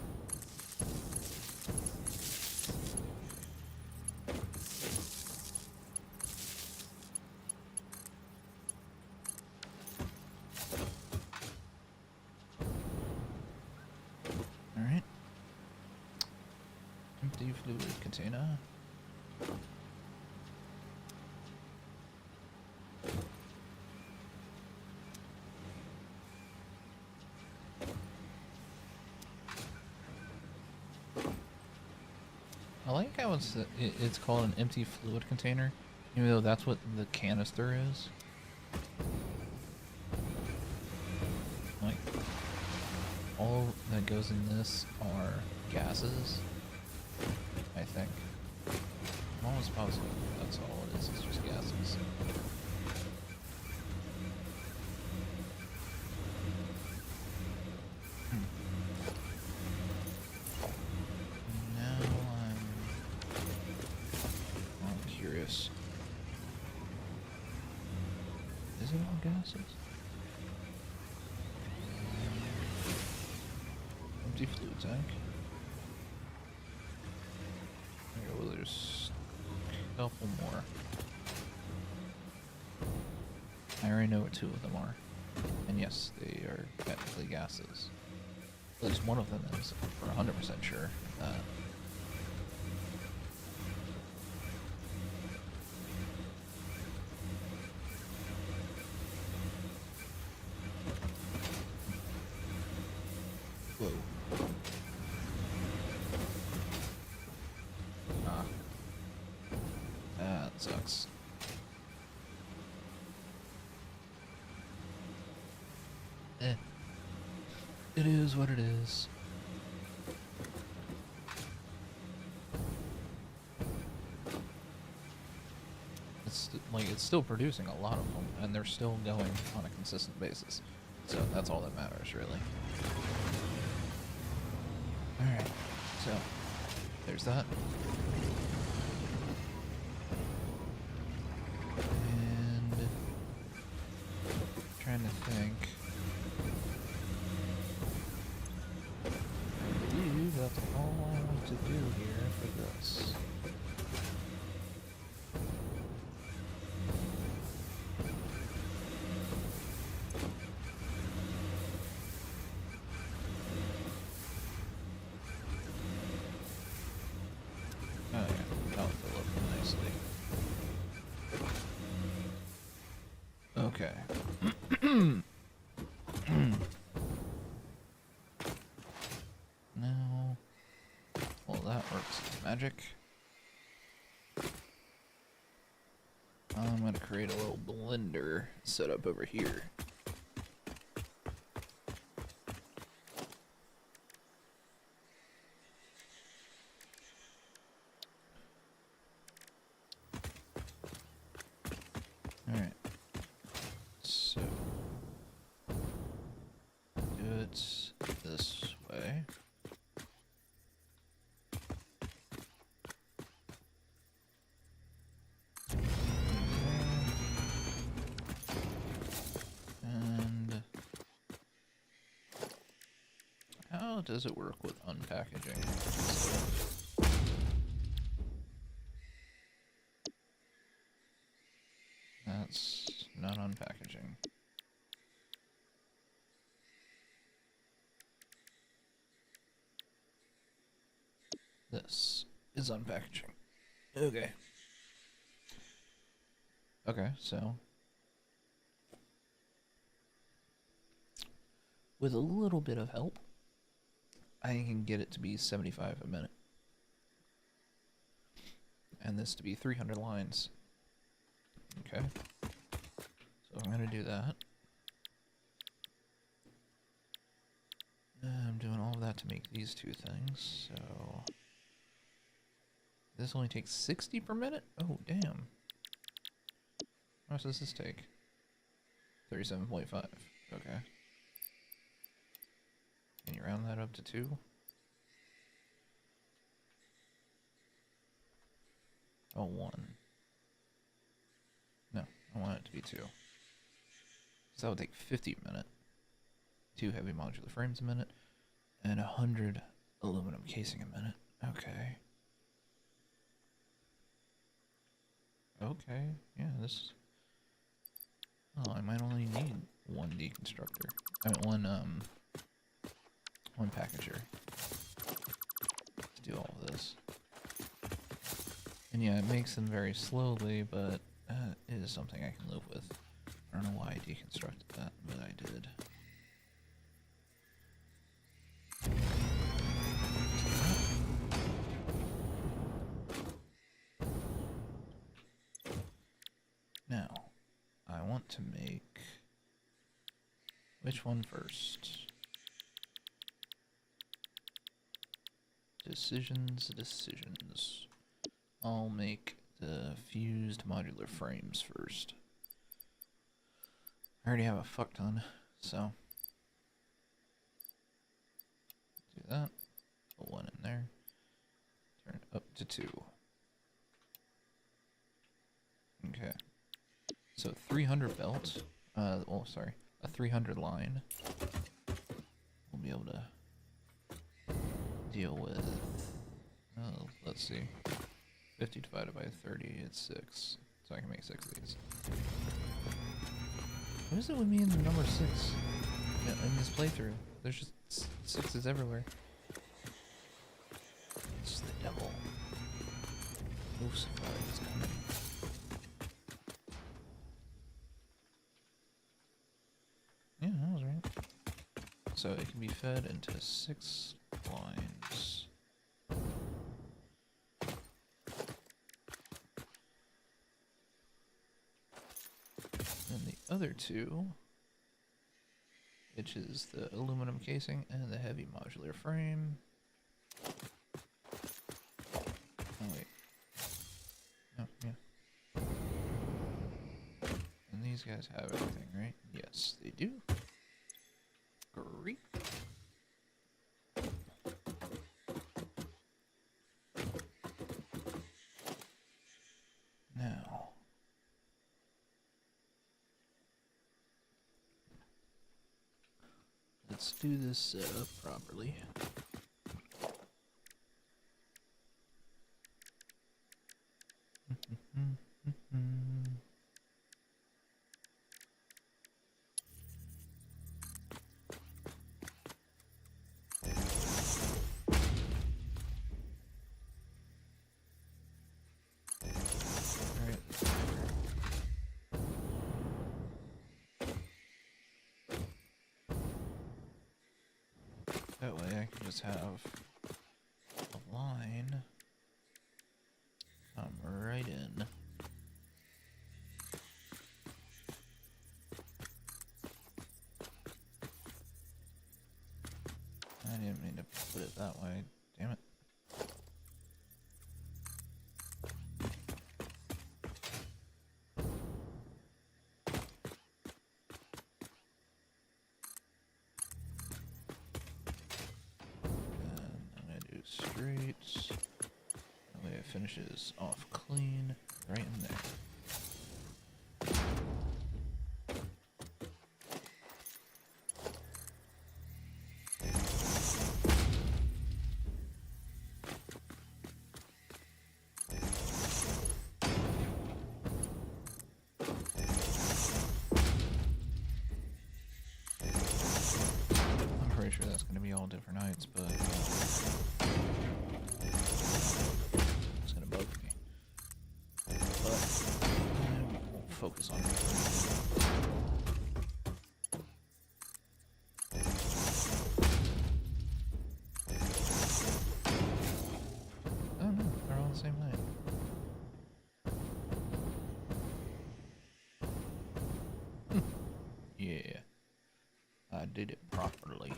Alright. Empty fluid container. I like how it's called an empty fluid container, even though that's what the canister is. Like, all that goes in this are gases, I think. Smallest positive. That's all it is. It's just gases. Now I'm curious. Is it all gases? Empty fluid tank. Okay, well, there's a couple more. I already know what two of them are. And yes, they are technically gases. At least one of them is. We're 100% sure of that. Whoa. Ah. That sucks. Eh. It is what it is. It's still producing a lot of them, and they're still going on a consistent basis. So that's all that matters, really. Alright, so there's that. And trying to think. I believe that's all I want to do here for this. Oh yeah, that'll fill up nicely. Okay. Now, well, that works as magic. I'm gonna create a little blender set up over here. Alright. So, do it this way. And how does it work with unpackaging? That's not unpackaging. This is unpackaging. Okay. Okay, so with a little bit of help, I can get it to be 75 a minute. And this to be 300 lines. Okay. So I'm going to do that. I'm doing all of that to make these two things, so this only takes 60 per minute? Oh, damn. How much does this take? 37.5. Okay. Can you round that up to 2? Oh, 1. No, I want it to be 2. So that would take 50 a minute. 2 heavy modular frames a minute. And 100 aluminum casing a minute. Okay. Okay, yeah, this... Oh, I might only need one deconstructor. I mean, one packager to do all of this. And yeah, it makes them very slowly, but it is something I can live with. I don't know why I deconstructed that, but I did. Now, I want to make... Which one first? Decisions. I'll make the fused modular frames first. I already have a fuck ton, so do that. Put one in there. Turn it up to 2. Okay. So 300 belt. Oh, sorry. A 300 line. We'll be able to deal with. Oh, let's see. 50 divided by 30, it's 6. So I can make 6 of these. What is it with me in the number 6? Yeah, in this playthrough, there's just 6s everywhere. It's the devil. Lucifer is coming. Yeah, that was right. So it can be fed into 6 lines. And the other 2, which is the aluminum casing and the heavy modular frame. Oh wait. Oh, yeah. And these guys have everything, right? Yes, they do. Great. Now, let's do this setup properly. That way I can just have a line come right in. I didn't mean to put it that way, damn it. Straight. That way it finishes off clean right in there. I'm pretty sure that's going to be all different heights, but it's gonna bug me. But I won't focus on it. Oh no, they're all the same height. Yeah, I did it properly.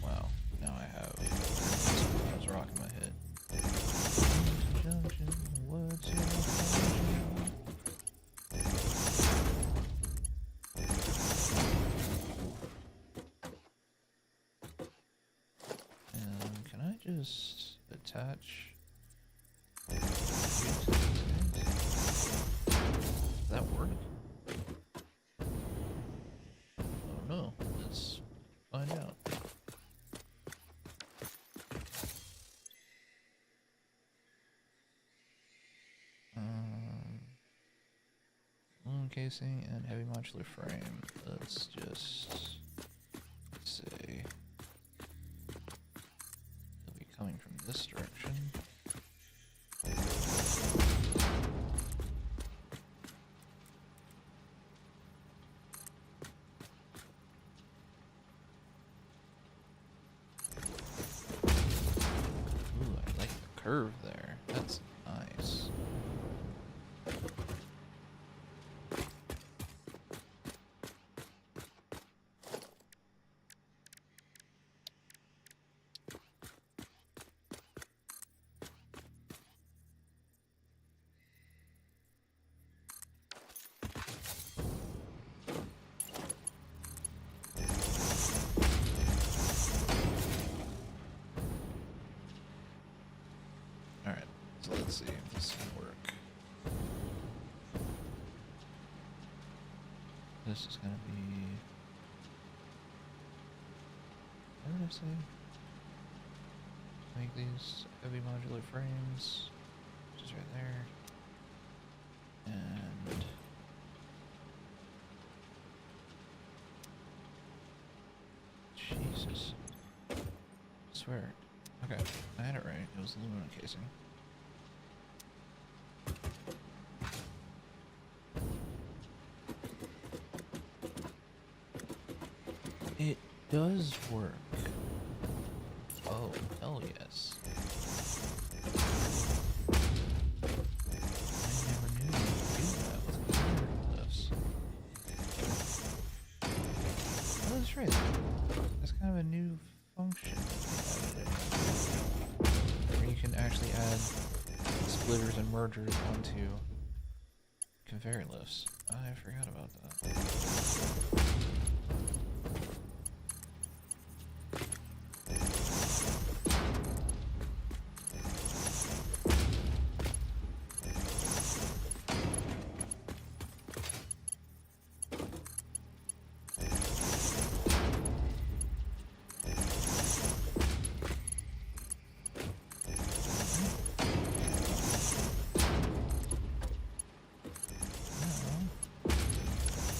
Wow, now I have. I was rocking my head. Junction, what's your function? And can I just attach? Does that work? Oh no, let's find out. Aluminum casing and heavy modular frame. Let's just say it'll be coming from this direction. Ooh, I like the curve there. That's Let's see if this will work. This is gonna be. What did I say? Make these heavy modular frames, which is right there. And Jesus, I swear. Okay, I had it right. It was aluminum casing. It does work. Oh, hell yes. I never knew you could do that with conveyor lifts. Oh, that's right. That's kind of a new function that they added in. Where you can actually add splitters and mergers onto conveyor lifts. I forgot about that.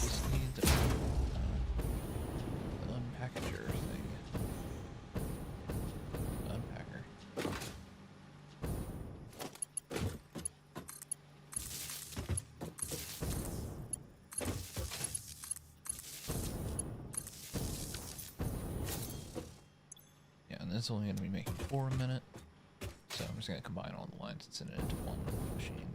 Just need the unpackager thing. Unpacker. Yeah, and this is only going to be making 4 a minute. So I'm just going to combine all the lines and send it into one machine.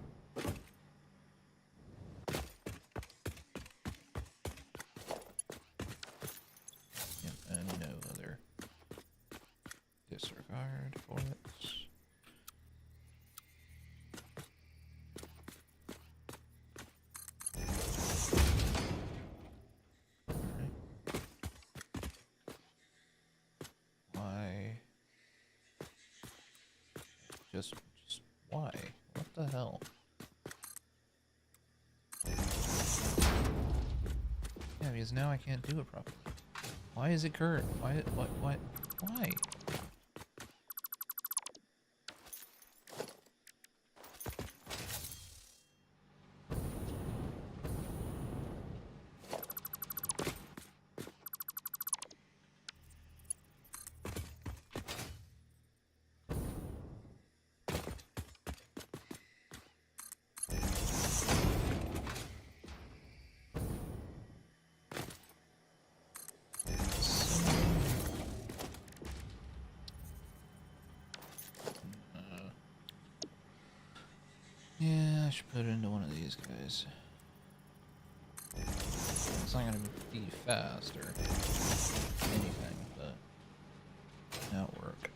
Yep, and no other disregard for it. Alright. Why? Just why? What the hell? Yeah, because now I can't do it properly. Why is it curved? Why? Why? Why? Yeah, I should put it into one of these guys. It's not gonna be fast or anything, but that'll work.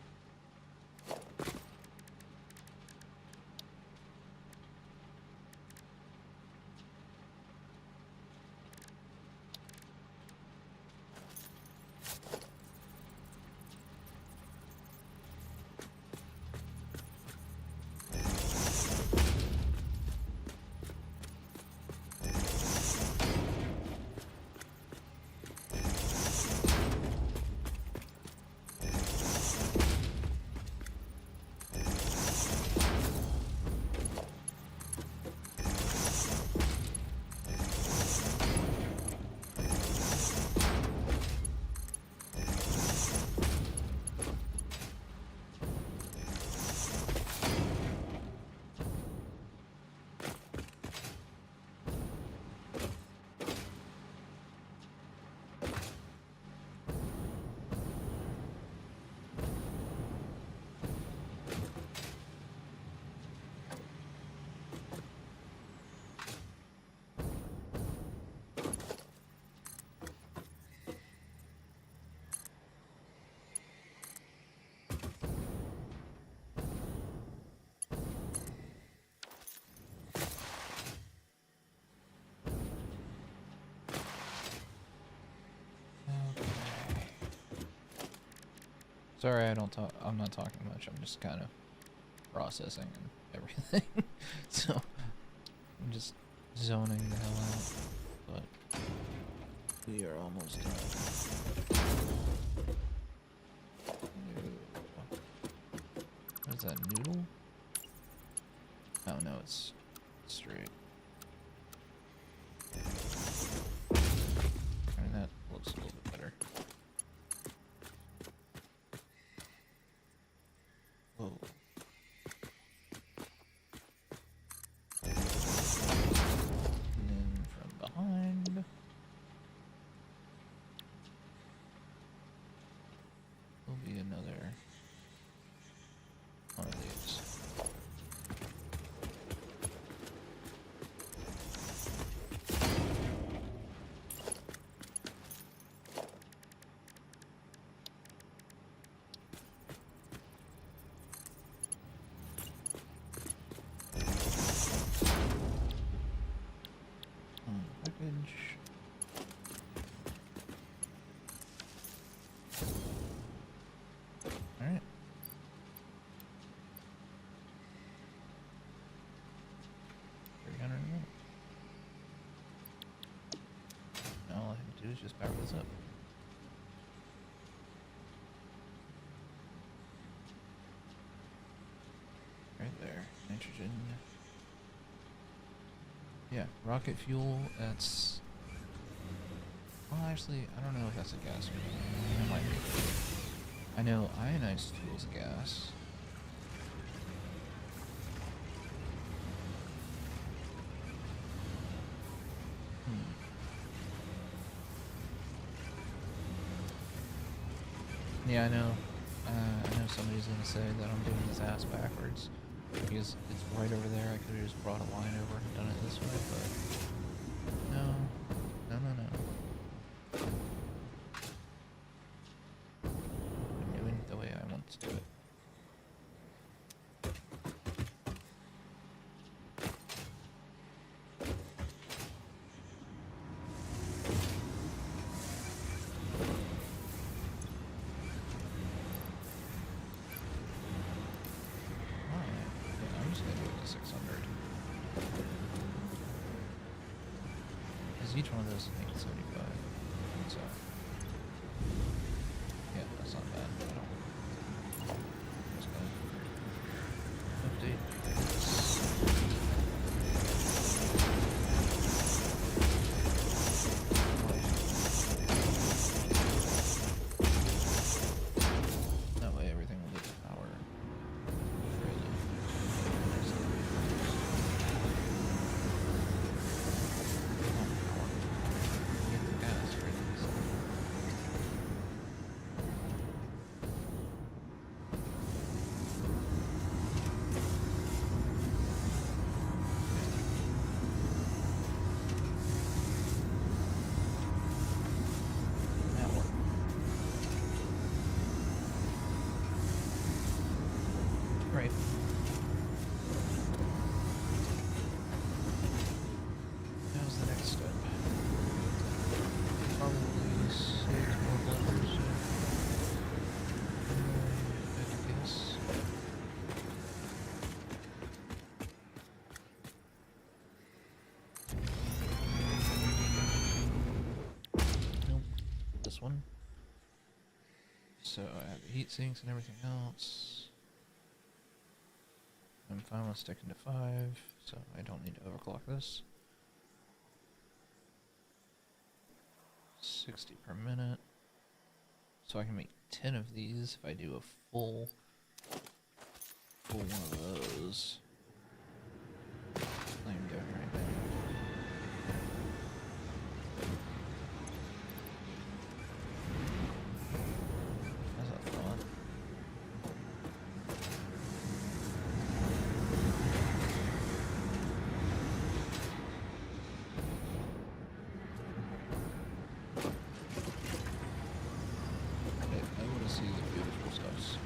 Sorry, I don't talk. I'm not talking much. I'm just kind of processing and everything. So I'm just zoning the hell out. But we are almost done. What is that, noodle? Oh no, it's straight. And that looks a little bit better. Whoa. And then from behind. Will be another one of these. Package. All right. $300 a minute. Now all I have to do is just power this up. Right there, nitrogen. Yeah, rocket fuel, that's... Well, actually, I don't know if that's a gas or not. It might be. I know ionized fuel is a gas. Yeah, I know. I know somebody's gonna say that I'm doing this ass backwards. Because it's right over there, I could have just brought a line over and done it this way, but... No. No, no, no. I'm doing it the way I want to do it. I'm just gonna do it to 600. Because each one of those is making 75. So, yeah, that's not bad at all. Just gonna update that way everything will get power. Right. Now's the next step. Probably 6 more blenders. I guess. Nope. This one. So I have the heat sinks and everything else. I'm fine with sticking to 5, so I don't need to overclock this. 60 per minute. So I can make 10 of these if I do a full one of those. Flame going right now. That's a thought. See the beautiful stuff.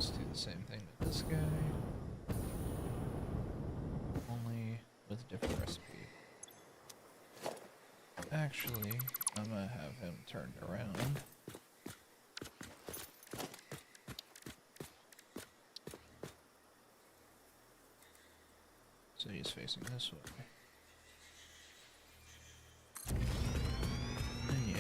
let's do the same thing with this guy. Only with a different recipe. Actually, I'm gonna have him turned around. So he's facing this way. And yeah.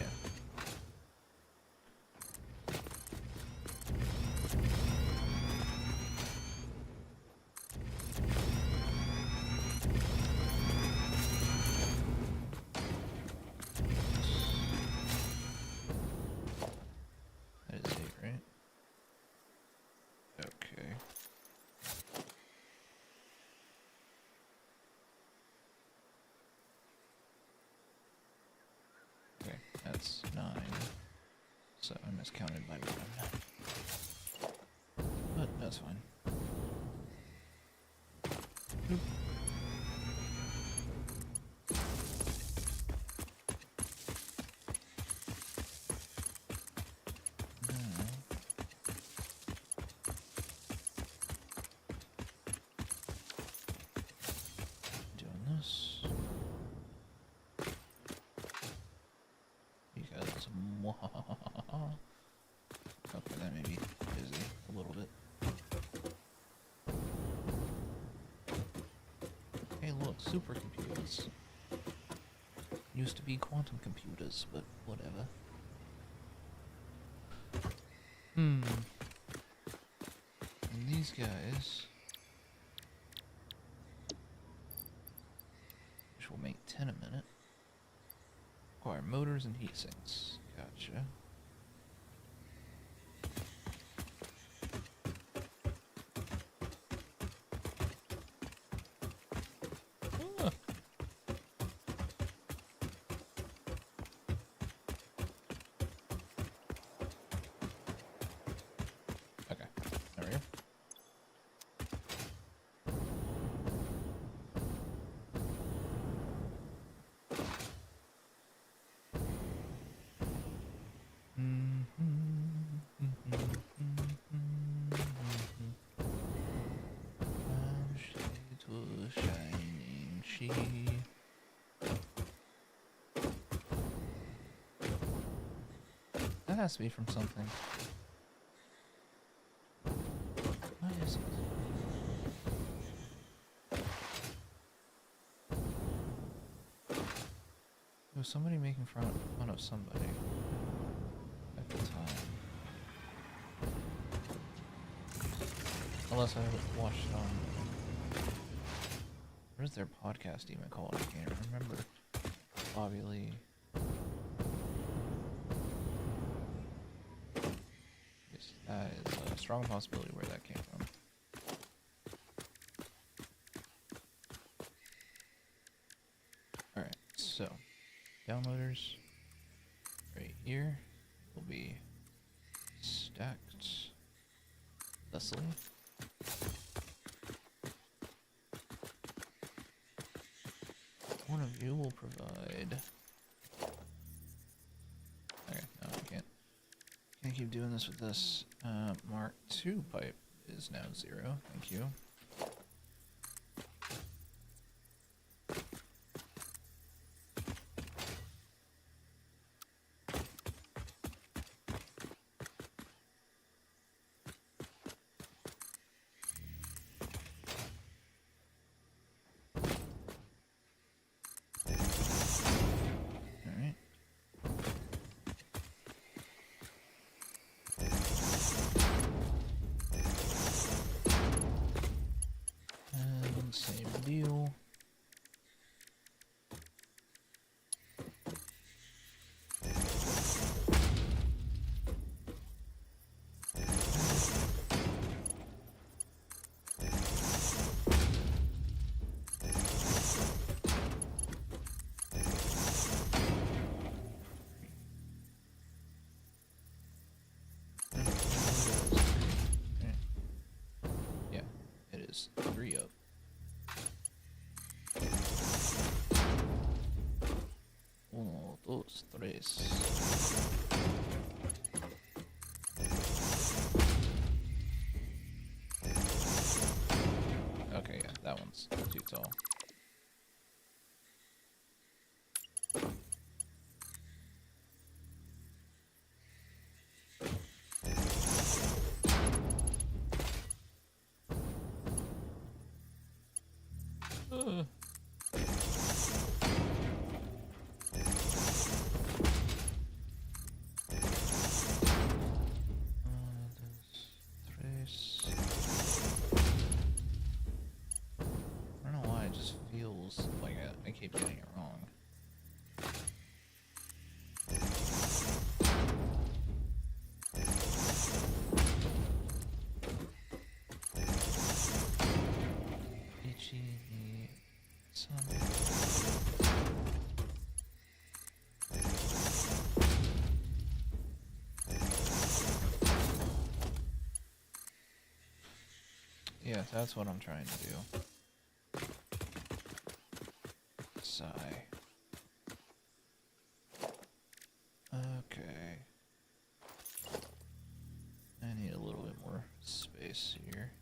That is 8, right? Okay. Okay, that's 9. So I miscounted by 1. But that's fine. Oop. Now, doing this. Because okay, that may be busy a little bit. Hey look, supercomputers. Used to be quantum computers, but whatever. And these guys, which will make 10 a minute, require motors and heat sinks. Gotcha. Ah. Okay, there we go. Shining she. That has to be from something. What is it? There was somebody making fun of somebody at the time. Unless I watched it on... What is their podcast even called? I can't remember. Bobby Lee. Yes, that is a strong possibility where that came from. Alright, so downloaders right here will be stacked thusly. One of you will provide... Okay, no, I can't keep doing this with this. Mark II pipe is now 0, thank you. Alright. And same deal. Yeah, it is 3 up. Uno, dos, tres. Tres. I don't know why it just feels like I keep getting it wrong. Ichi ni san. Yeah, that's what I'm trying to do. Sigh. Okay. I need a little bit more space here.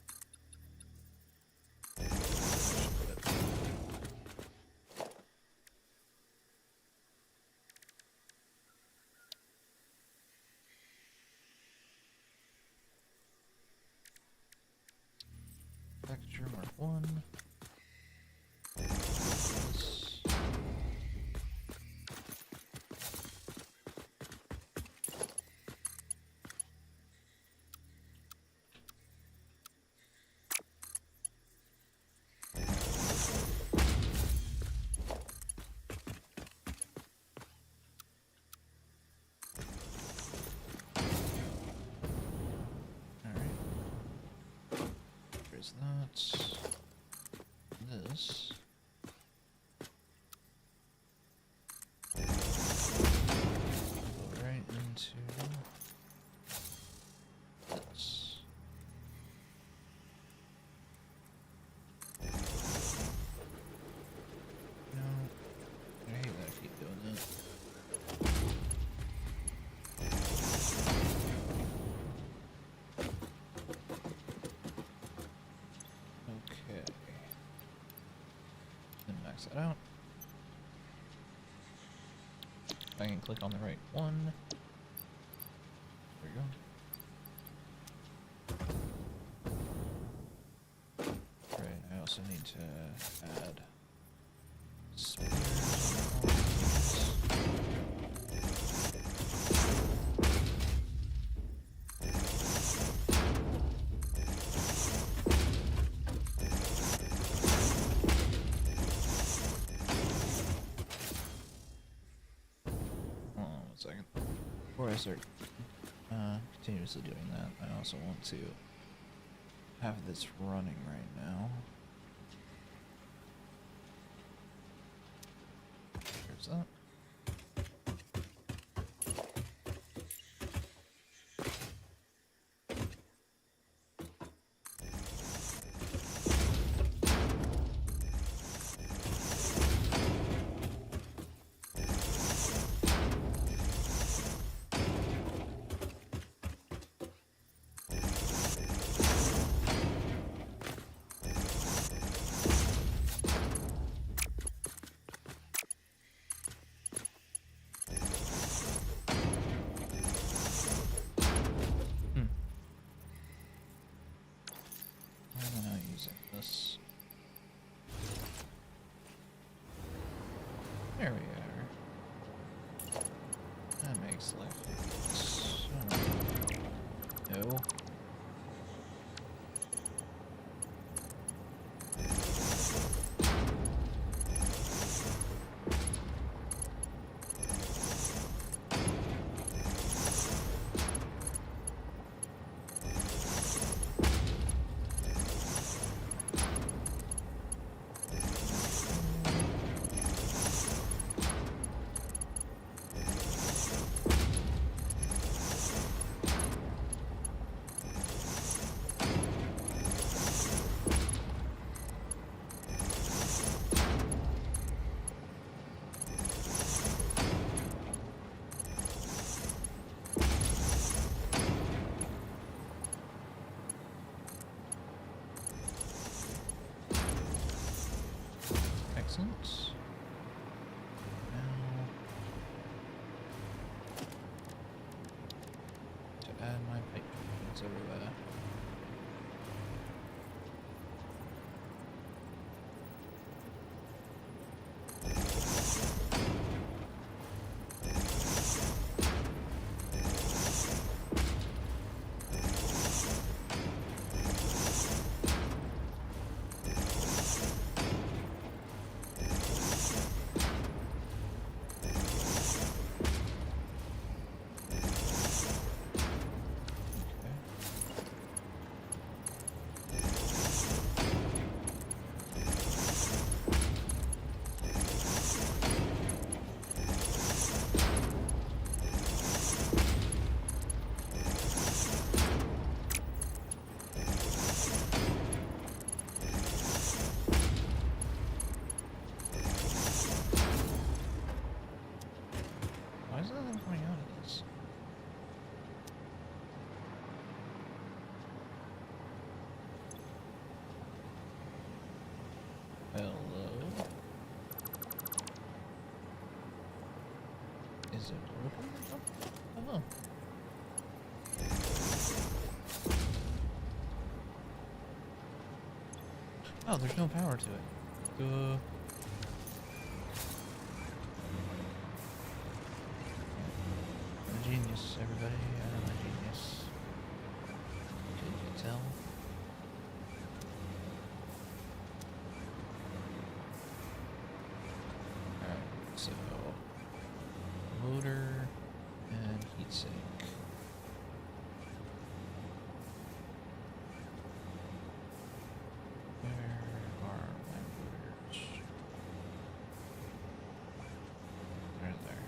Texture mark 1. This. Alright. There's that. This. Go right into this. No. I hate that I keep doing that. Okay. Then max that out. I can click on the right one. There we go. Right, I also need to add splitters on all these. Hold on 1 second. Before I start continuously doing that, I also want to have this running right now. There's that. Why am I not using this? There we are. That makes life so... No. Hello. Is it broken or something? I don't know. Oh, there's no power to it. I'm a genius, everybody. I'm a genius. Can you tell? Alright, so motor and heatsink. Where are my motors? They're there.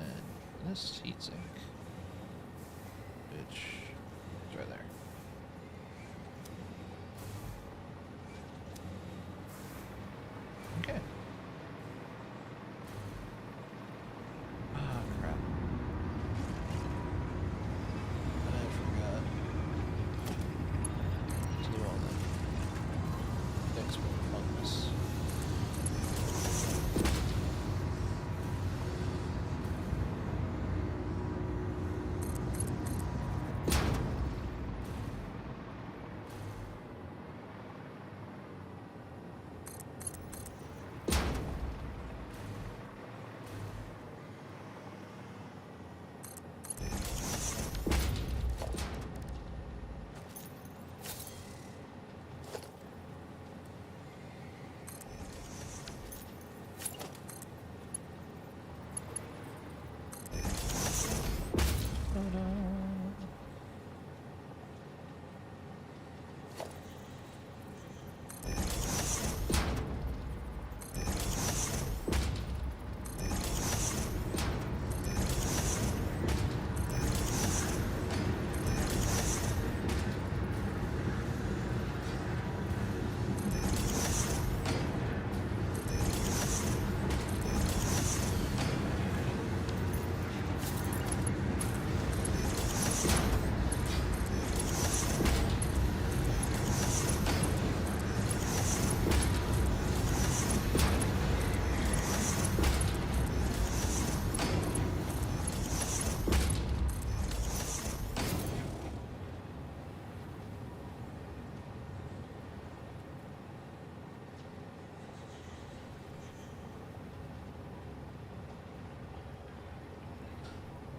And this heatsink, which is right there. Okay. Ah, crap. I forgot to do all the export fungus. Ta-da.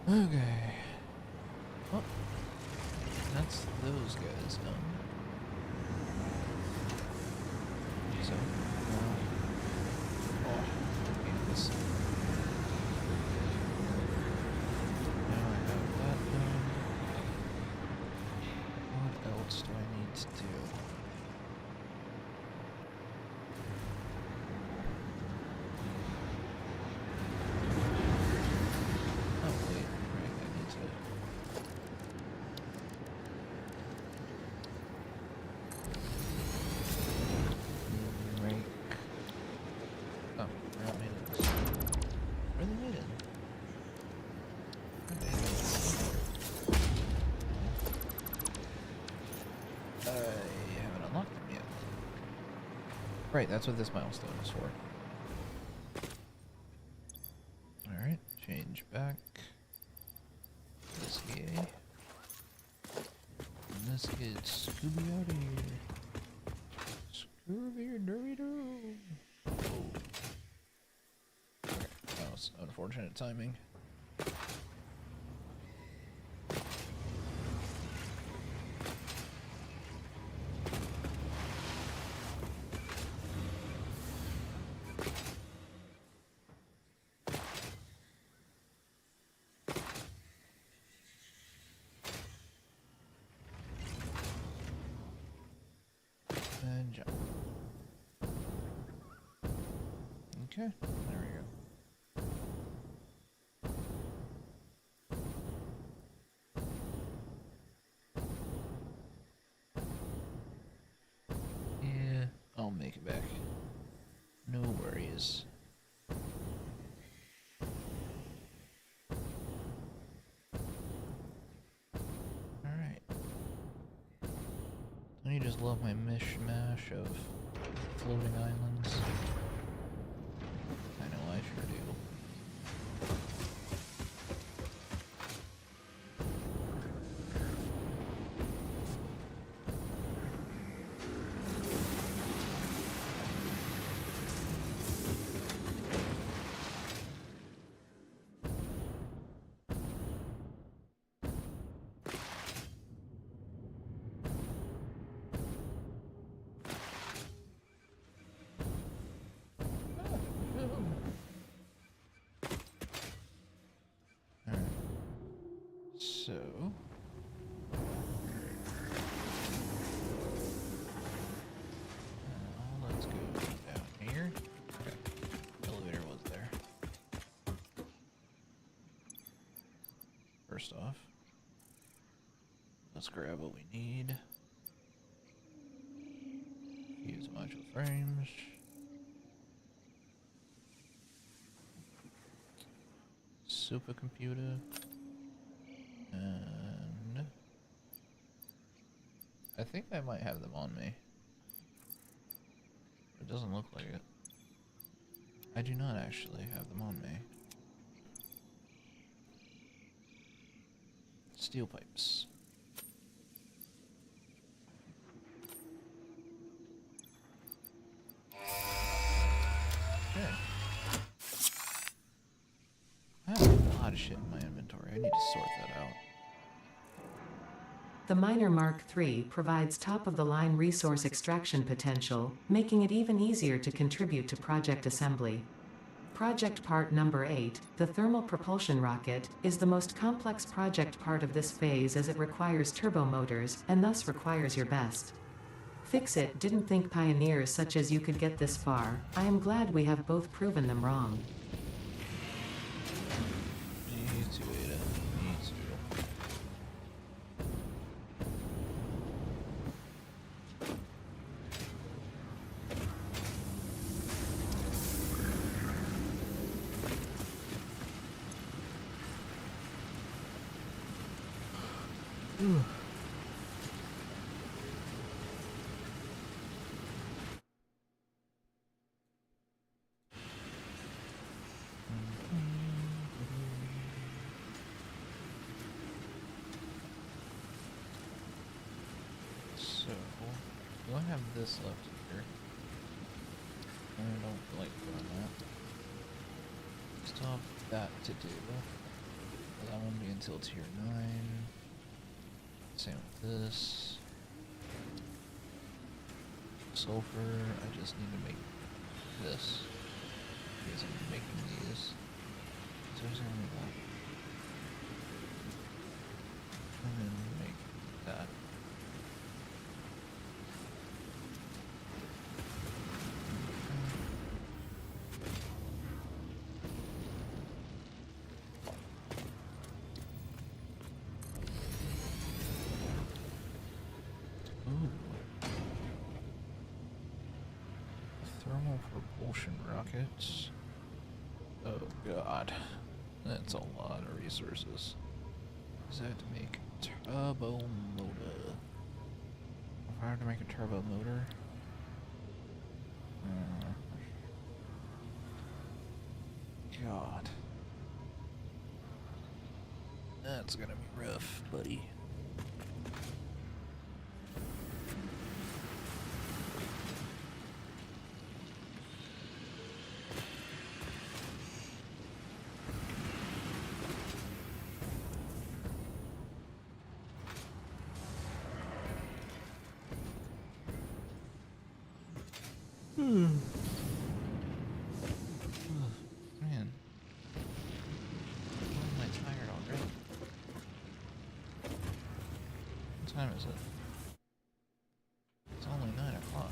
Okay. Well, that's those guys done. So, oh, yes. Now I have that done. What else do I need to do? Oh wait, right, I need to... Right. Oh, they're not made of this. What are they made in? They're made of silver. I haven't unlocked them yet. Right, that's what this milestone is for. Alright, change back. This EA. And let's get Scooby out of here. Scooby Dooby Doo. Oh. Okay, that was unfortunate timing. And jump. Okay, there we go. Yeah, I'll make it back. No worries. Alright. Don't you just love my mishmash of floating islands. I know I sure do. Alright. So let's go down here. Okay. Elevator was there. First off, let's grab what we need. Use module frames. Supercomputer. And I think I might have them on me. It doesn't look like it. I do not actually have them on me. Steel pipes. Okay. I have a lot of shit in my inventory. I need to sort that out. The Miner Mark III provides top-of-the-line resource extraction potential, making it even easier to contribute to project assembly. Project part number 8, the thermal propulsion rocket, is the most complex project part of this phase as it requires turbo motors, and thus requires your best. Fix-It didn't think pioneers such as you could get this far. I am glad we have both proven them wrong. Me too, Ada. Me too. So, do I have this left here? I don't like doing that. Still have that to do. That won't be until tier 9. Same with this. Sulfur, I just need to make this. Because I'm making these. So there's only that. And then make that. Thermal propulsion rockets. Oh god. That's a lot of resources. Does that have to make turbo motor? If I have to make a turbo motor. God. That's gonna be rough, buddy. Man. Why am I tired already? What time is it? It's only 9 o'clock.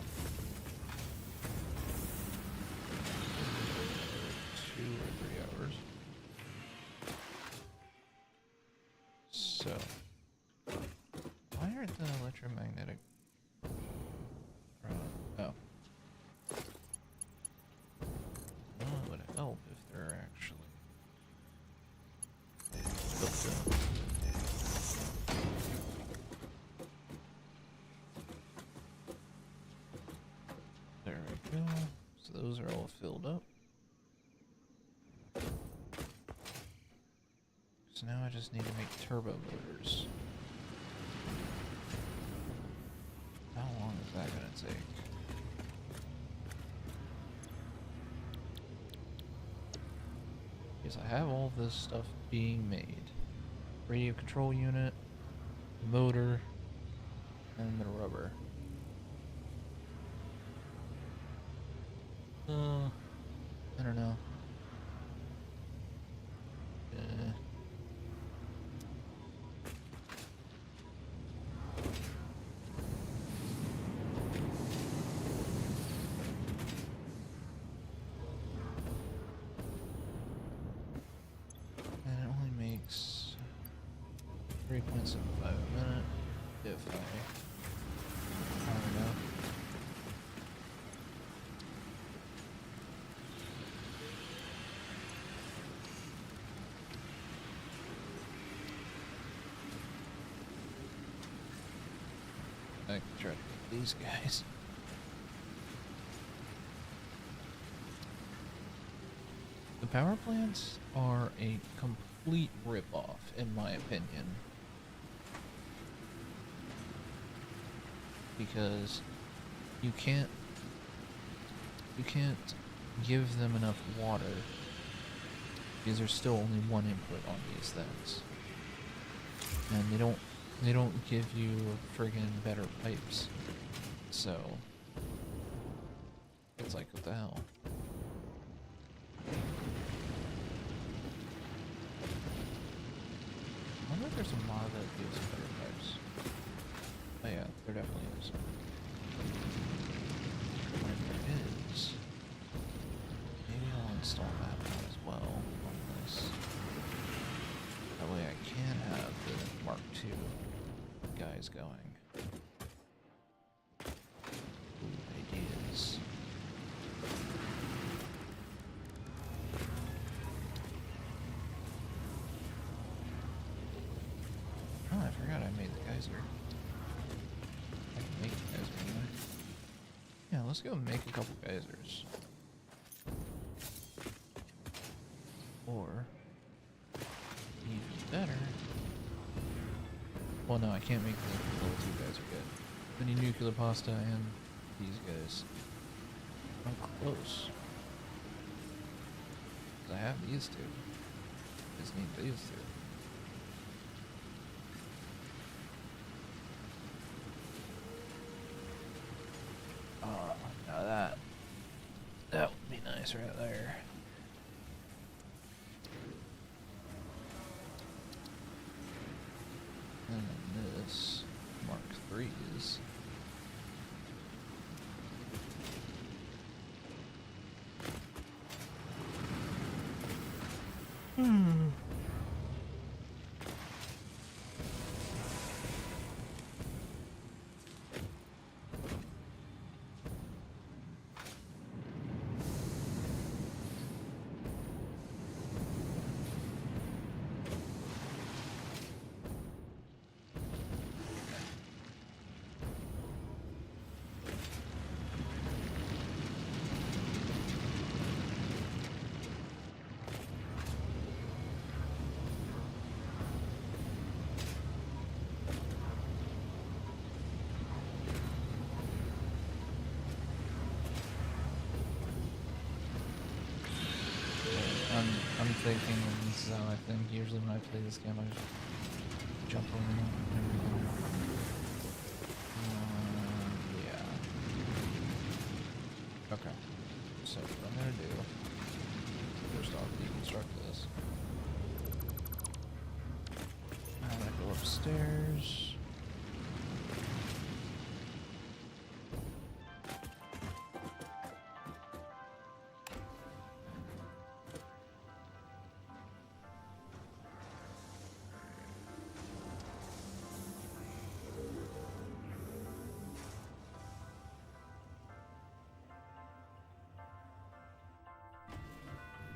2 or 3 hours. So, why aren't the electromagnetic... oh. Well, it would help if they're actually built in. There we go. filled up. So now I just need to make turbo motors. How long is that gonna take? Because I have all this stuff being made. Radio control unit, motor, and the rubber. I don't know. And it only makes 3.75 a minute if I don't know. I can try to get these guys. The power plants are a complete ripoff, in my opinion. Because you can't give them enough water because there's still only one input on these things. And they don't give you friggin' better pipes. So it's like, what the hell? I wonder if there's a mod that gives better pipes. Oh yeah, there definitely is. If there is, maybe I'll install that one as well on this. That way I can have the Mark II guys going. Ooh, ideas. Oh, I forgot I made the geyser. I can make the geyser anyway. Yeah, let's go make a couple geysers. Or, even better. Well, no, I can't make the level 2 geyser yet. I need nuclear pasta and these guys. I'm close. 'Cause I have these two. Just need these two. Now that would be nice right there. And then this Mark III is. I'm thinking, and this is how I think usually when I play this game, I just jump around and everything. Yeah. Okay. So what I'm gonna do, first off, deconstruct this. I'm gonna go upstairs.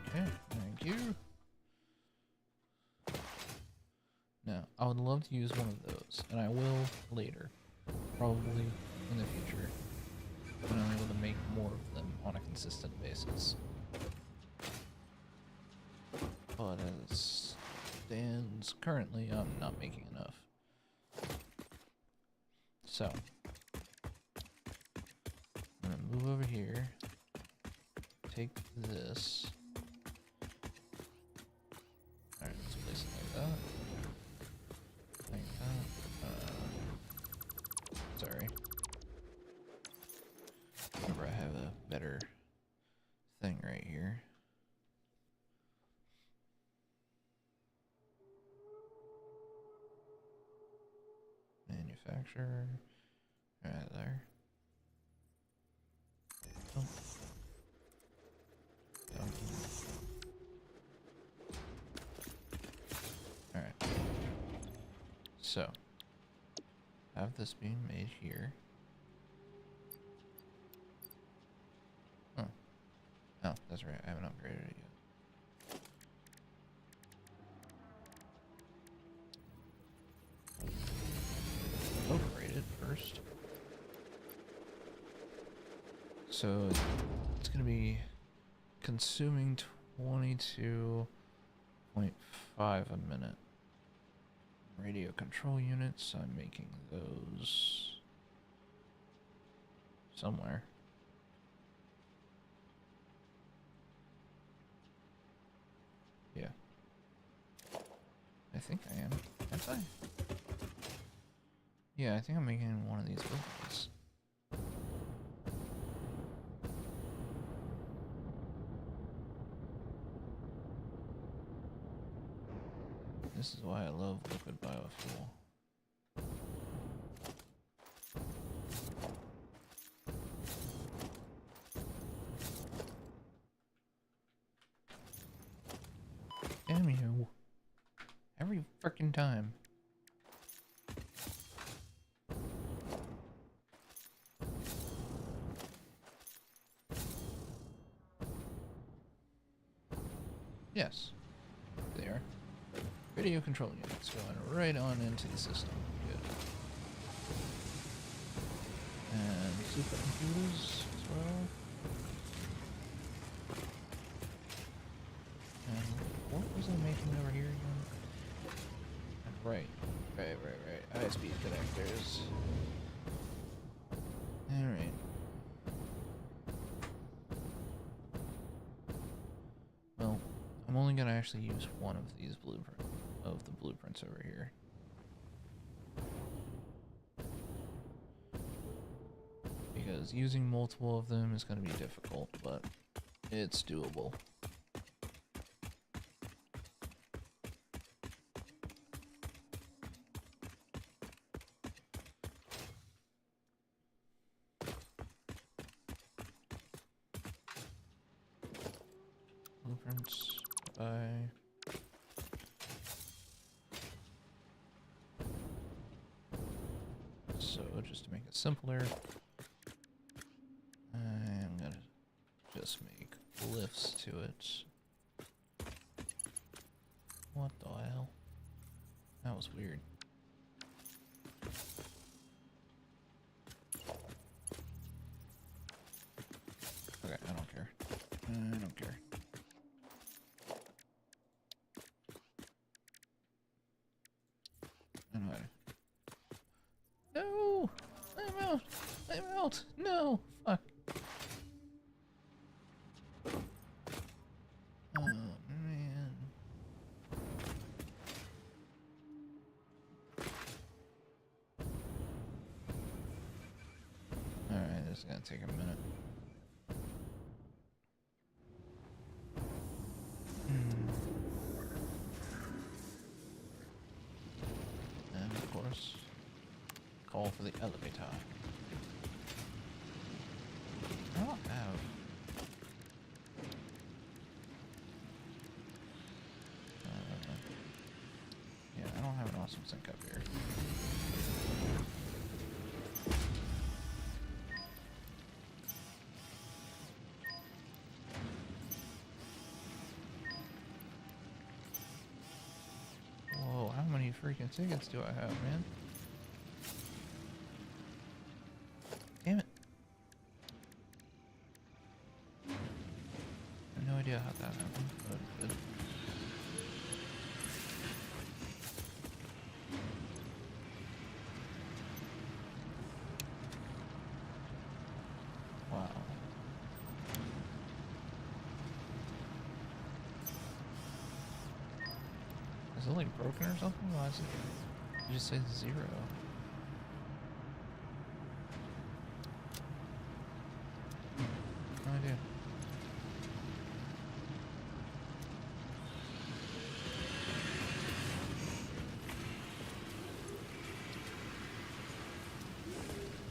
Okay, thank you. Now, I would love to use one of those, and I will later, probably in the future. and I'm able to make more of them on a consistent basis. But as stands currently, I'm not making enough. So, I'm gonna move over here, take this. Alright, let's place it like that. Like that. Sorry. Remember, I have a better thing right here. Manufacturer. Right there. Oh. Alright. So, have this being made here. Oh. Oh, that's right. I haven't upgraded it yet. Upgrade it first. So it's going to be consuming 22.5 a minute. Radio control units, I'm making those somewhere. Yeah. I think I am. Aren't I? Yeah, I think I'm making one of these buildings. This is why I love liquid biofuel. Damn you. Every frickin' time. Yes, they are. Radio control units going right on into the system. Good. And supercomputers as well. And what was I making over here again? Right. High speed connectors. Alright. Well, I'm only gonna actually use one of these blueprints over here. Because using multiple of them is gonna be difficult, but it's doable. Blueprints by so just to make it simpler, I'm gonna just make lifts to it. What the hell? That was weird. Okay, I don't care. I don't care. I know how to. No! I'm out! I'm out! No! Fuck. Oh, man. Alright, this is gonna take a minute. And of course, call for the elevator. I don't have. Yeah, I don't have an awesome sink up here. Whoa, how many freaking tickets do I have, man? Damn it. Wow. Is it like broken or something? Why is it? You just say 0. No idea.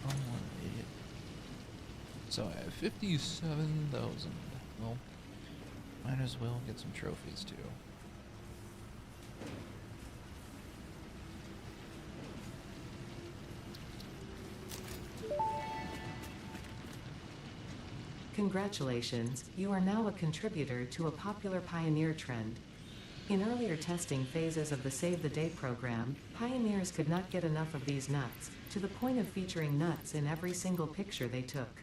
Oh, what an idiot. So I have 57,000. Well, might as well get some trophies too. Congratulations, you are now a contributor to a popular Pioneer trend. In earlier testing phases of the Save the Day program, pioneers could not get enough of these nuts, to the point of featuring nuts in every single picture they took.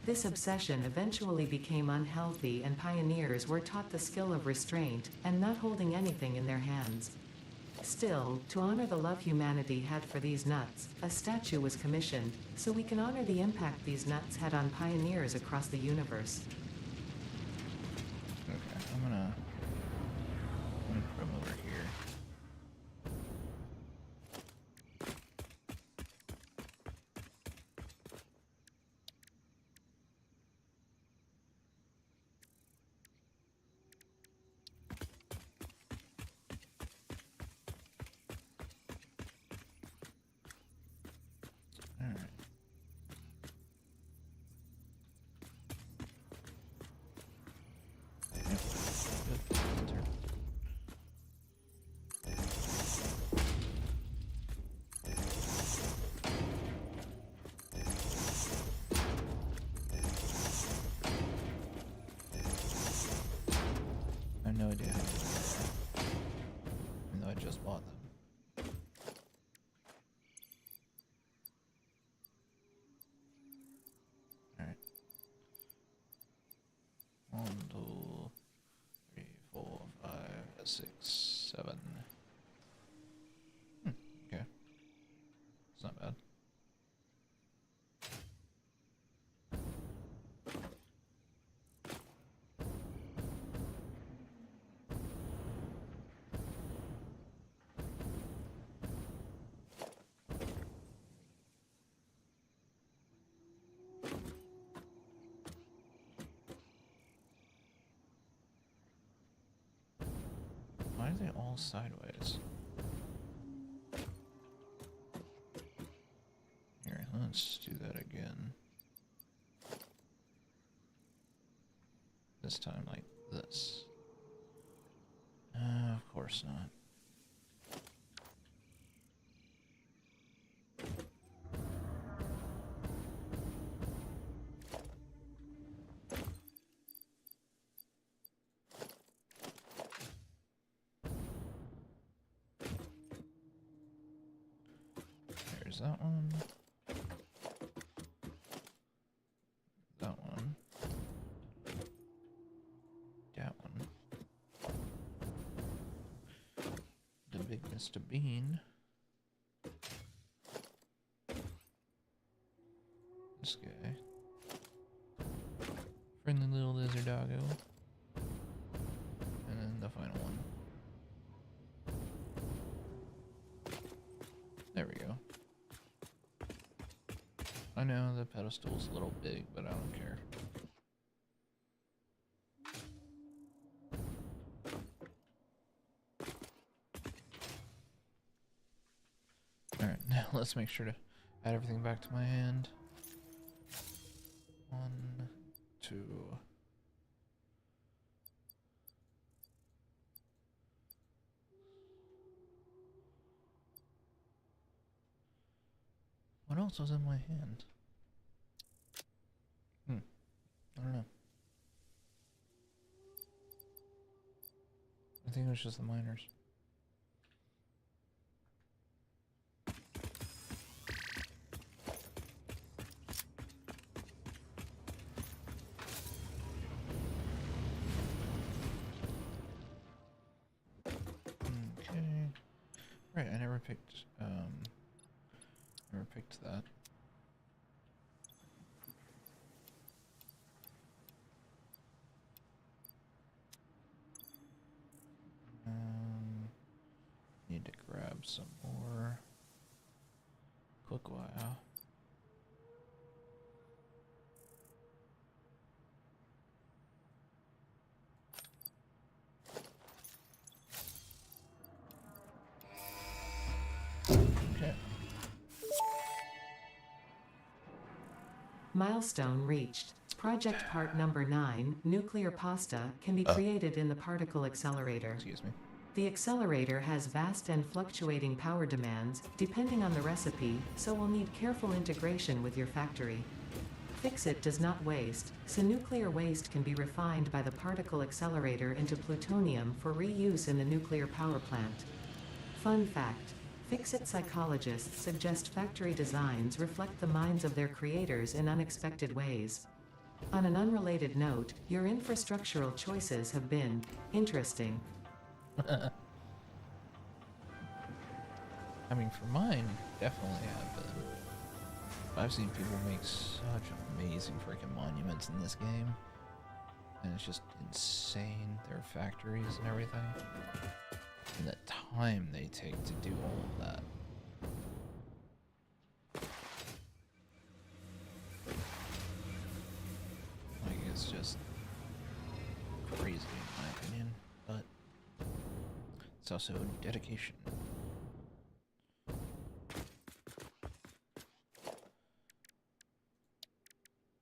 This obsession eventually became unhealthy and pioneers were taught the skill of restraint and not holding anything in their hands. Still, to honor the love humanity had for these nuts, a statue was commissioned, so we can honor the impact these nuts had on pioneers across the universe. Okay, I'm gonna put them over here. Alright. Yep. Good. Enter. I have no idea how to do that, even though I just bought them. Alright. 1, 2, 3, 4, 5, 6, 7. Okay. It's not bad. Why are they all sideways? Here, let's do that again. This time like this. Of course not. There's that one. That one. That one. The big Mr. Bean. This guy. Friendly little lizard doggo. And then the final one. There we go. I know the pedestal's a little big, but I don't care. Alright, now let's make sure to add everything back to my hand. 1, 2. What else was in my hand? I don't know. I think it was just the miners. Okay. Right, I never picked that. some more. Quick while. Okay. Milestone reached. Project part number 9, nuclear pasta, can be created in the particle accelerator. Excuse me. The accelerator has vast and fluctuating power demands, depending on the recipe, so will need careful integration with your factory. Fix-It does not waste, so nuclear waste can be refined by the particle accelerator into plutonium for reuse in the nuclear power plant. Fun fact: Fix-It psychologists suggest factory designs reflect the minds of their creators in unexpected ways. On an unrelated note, your infrastructural choices have been interesting. I mean, for mine, definitely have been. I've seen people make such amazing freaking monuments in this game. And it's just insane, their factories and everything. And the time they take to do all of that. Like, it's just crazy in my opinion, but it's also dedication.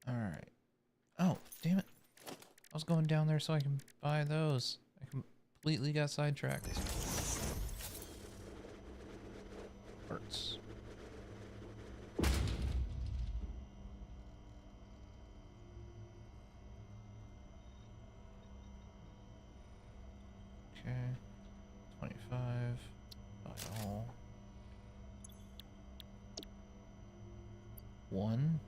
Alright. Oh, damn it. I was going down there so I can buy those. I completely got sidetracked. Hurts. Okay. 25. Buy all. 1.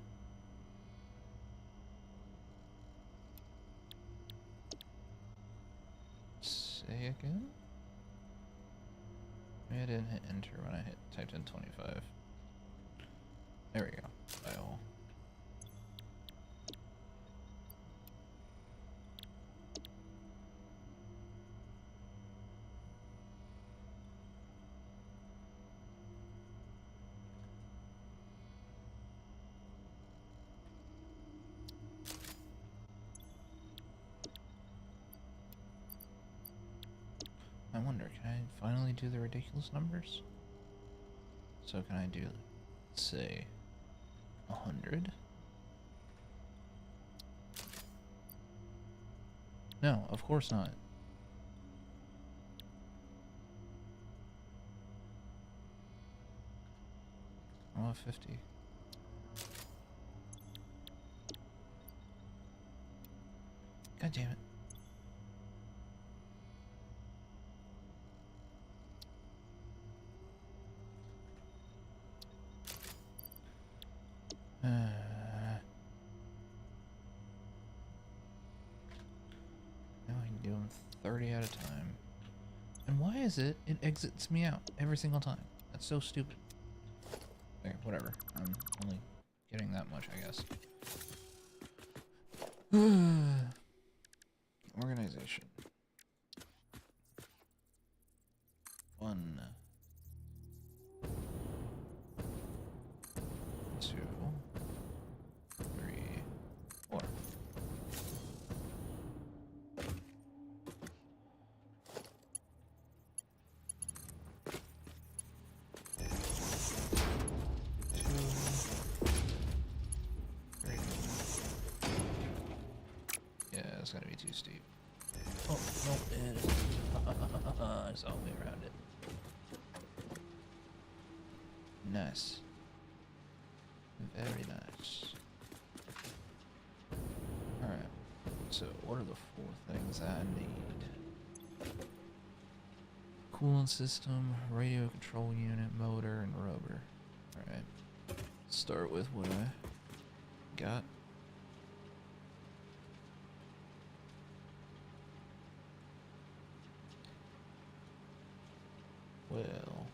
Say again? I didn't hit enter when I typed in 25. There we go. Buy all. I wonder, can I finally do the ridiculous numbers? So can I do, let's say, 100? No, of course not. I want 50. God damn it. Now I can do them 30 at a time. And why is it exits me out every single time? That's so stupid. Okay, whatever. I'm only getting that much, I guess. Organization. 1, 2, 3, 4. Yeah, it's gonna be too steep. Oh, no, it is. It's all the way around it. Nice. Very nice. Alright. So, what are the 4 things I need? Coolant system, radio control unit, motor, and rubber. Alright. Start with what I got. Well,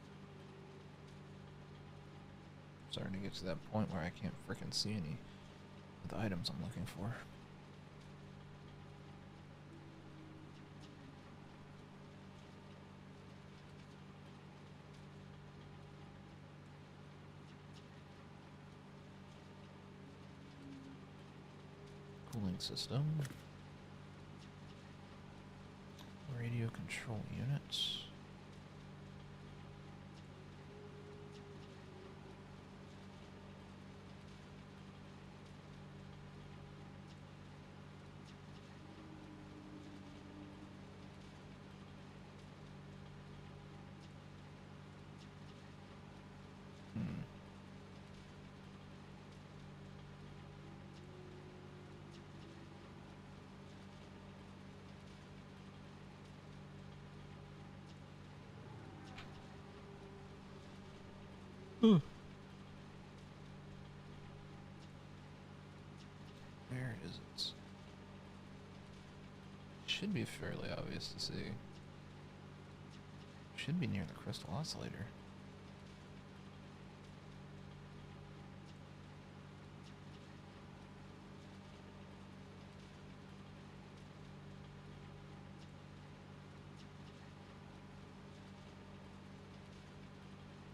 starting to get to that point where I can't frickin' see any of the items I'm looking for. Cooling system. Radio control units. Where is it? Should be fairly obvious to see. Should be near the crystal oscillator.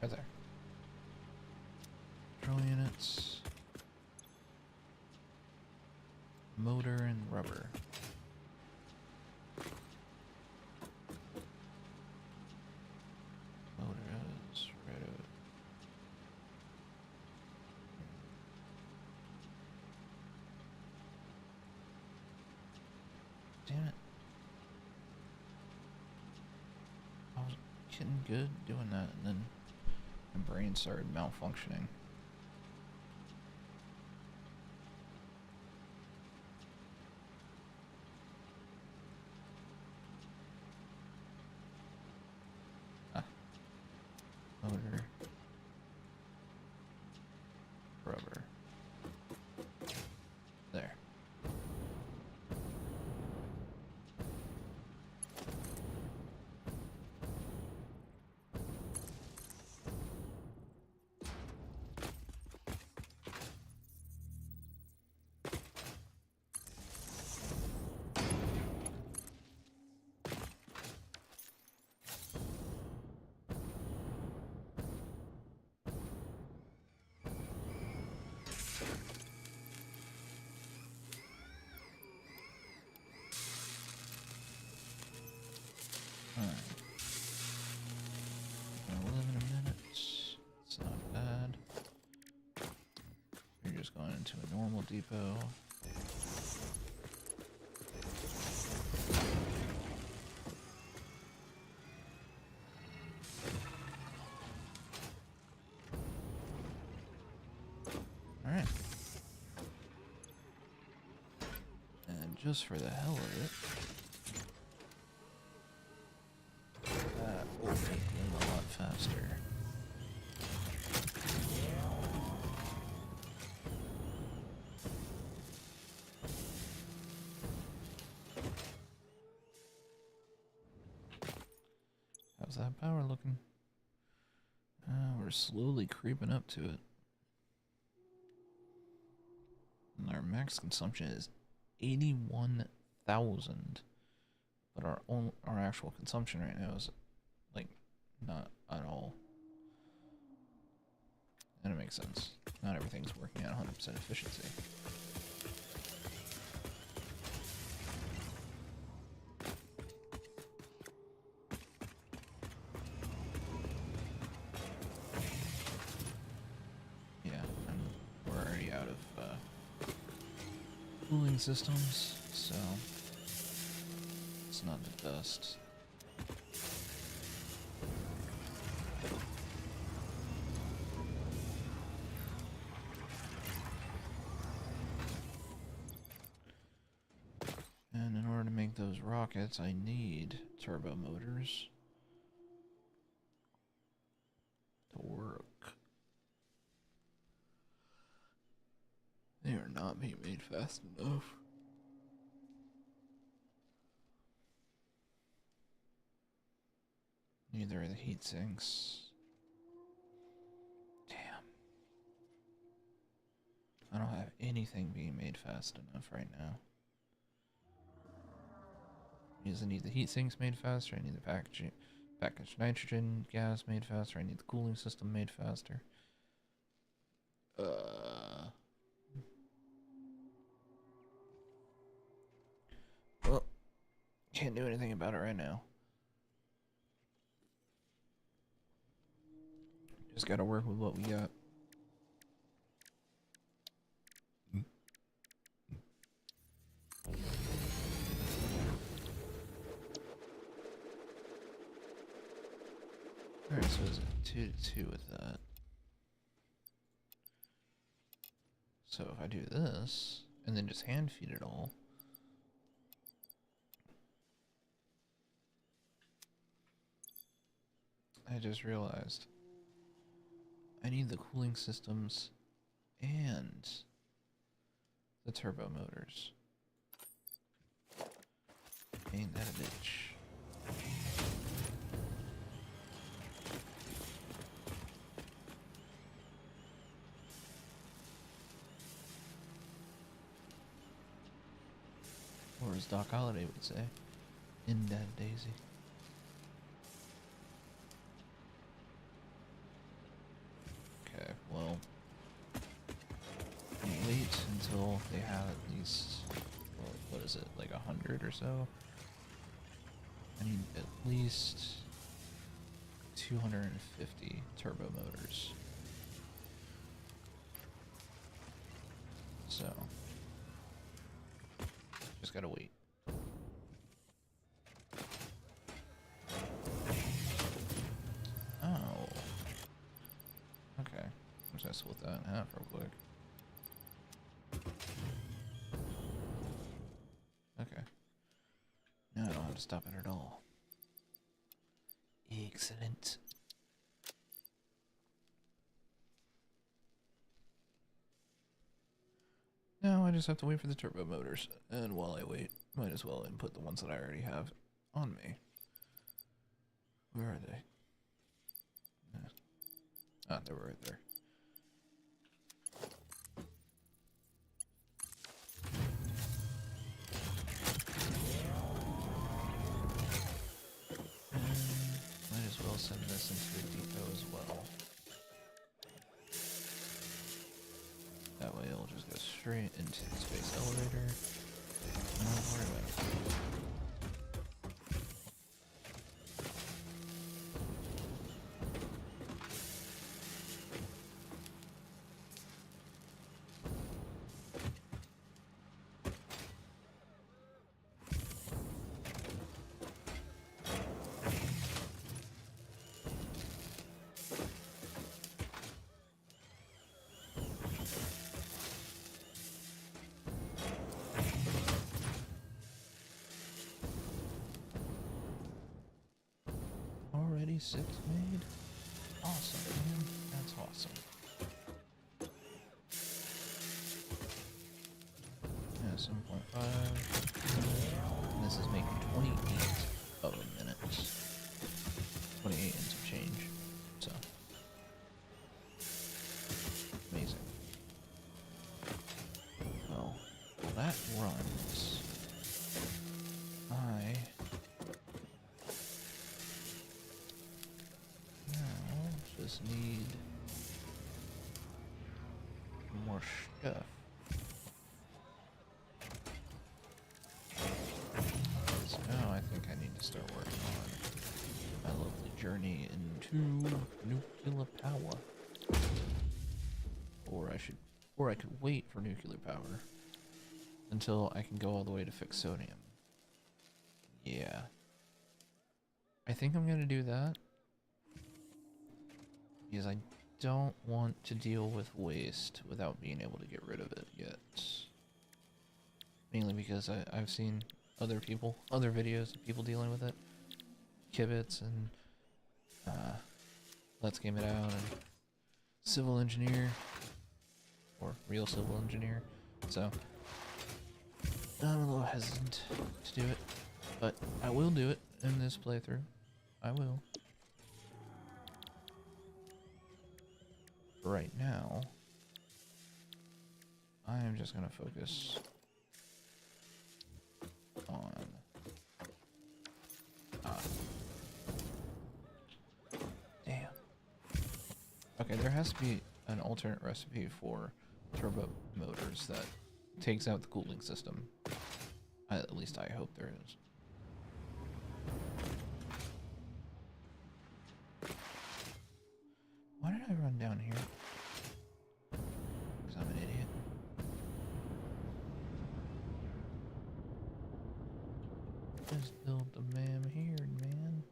Right there. Control units. Motor and rubber. Motors, right over. Damn it. I was getting good doing that, and then my brain started malfunctioning. Motor. Rubber. There. Alright. 11 minutes. It's not bad. You're just going into a normal depot. Alright. And just for the hell of it, that will make them a lot faster. How's that power looking? We're slowly creeping up to it. And our max consumption is 81,000. But our actual consumption right now is like not at all. And it makes sense. Not everything's working at 100% efficiency. Yeah, and we're already out of cooling systems, so it's not the best. And in order to make those rockets, I need turbo motors to work. They are not being made fast enough. Neither are the heat sinks. Damn. I don't have anything being made fast enough right now. Because I need the heat sinks made faster, I need the packaged nitrogen gas made faster, I need the cooling system made faster. Can't do anything about it right now. Just gotta work with what we got. Alright, so it's a 2-2 with that. So if I do this, and then just hand feed it all. I just realized I need the cooling systems and the turbo motors. Ain't that a bitch? Or as Doc Holliday would say, in that daisy. Okay, well, wait until they have at least, well, what is it, like 100 or so? I need at least 250 turbo motors. So, just gotta wait. Oh. Okay. I'm just gonna split that in half real quick. Okay. Now I don't have to stop it at all. Excellent. Now I just have to wait for the turbo motors. And while I wait, might as well input the ones that I already have on me. Where are they? Ah, they were right there. Might as well send this into the depot as well. That way it'll just go straight into the space elevator. Don't worry about it. Already 6 made? Awesome, man. That's awesome. Yeah, 7.5. And this is making 28 of a minute. 28 and some change. So. Amazing. Well, that runs. I just need more stuff. So now I think I need to start working on my lovely journey into nuclear power. Or I could wait for nuclear power until I can go all the way to Fixonium. Yeah. I think I'm gonna do that. Because I don't want to deal with waste without being able to get rid of it yet. Mainly because I've seen other videos of people dealing with it. Kibitz and Let's Game It Out and Civil Engineer. Or Real Civil Engineer. So, I'm a little hesitant to do it. But I will do it in this playthrough. I will. Right now, I am just going to focus on damn. Okay, there has to be an alternate recipe for turbo motors that takes out the cooling system. At least I hope there is. Why did I run down here? Because I'm an idiot. Just build the man here, man.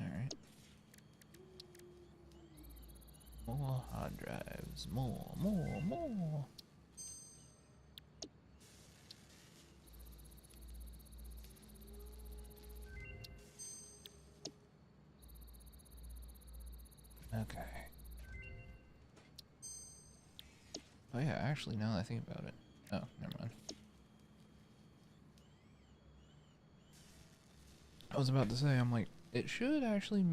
Alright. More hard drives. More. Okay. Oh yeah, actually, now that I think about it. Oh, never mind. I was about to say, I'm like, it should actually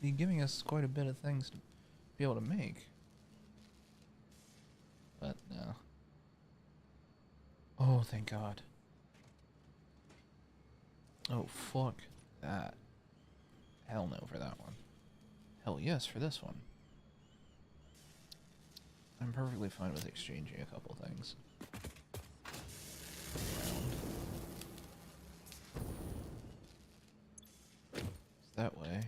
be giving us quite a bit of things to be able to make. But no. Oh, thank God. Oh, fuck that. Hell no for that one. Hell yes for this one. I'm perfectly fine with exchanging a couple things. That way.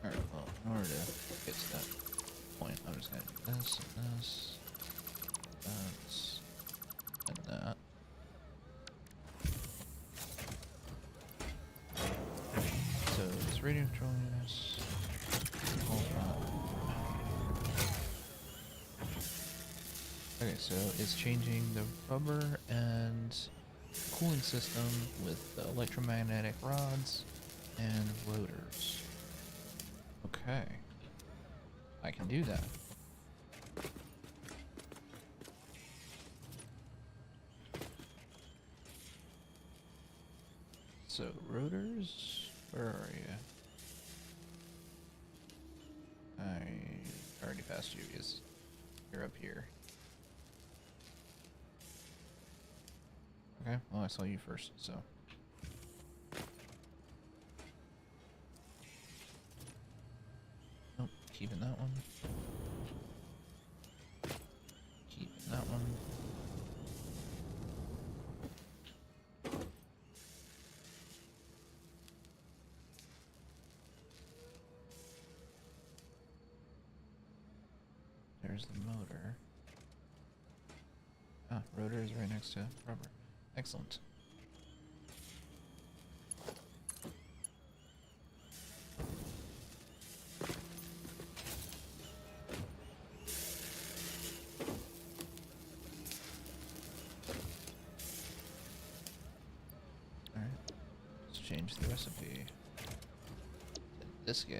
Alright, well, in order to get to that point, I'm just gonna do this and this, that, and that. So this radio control units, all that. Okay, so it's changing the rubber and cooling system with the electromagnetic rods and rotors. Okay, I can do that. So rotors, where are you? I already passed you because you're up here. Okay, well I saw you first, so. Nope, keeping that one. Keeping that one. There's the motor. Ah, rotor is right next to rubber. Excellent. Alright, let's change the recipe to this guy.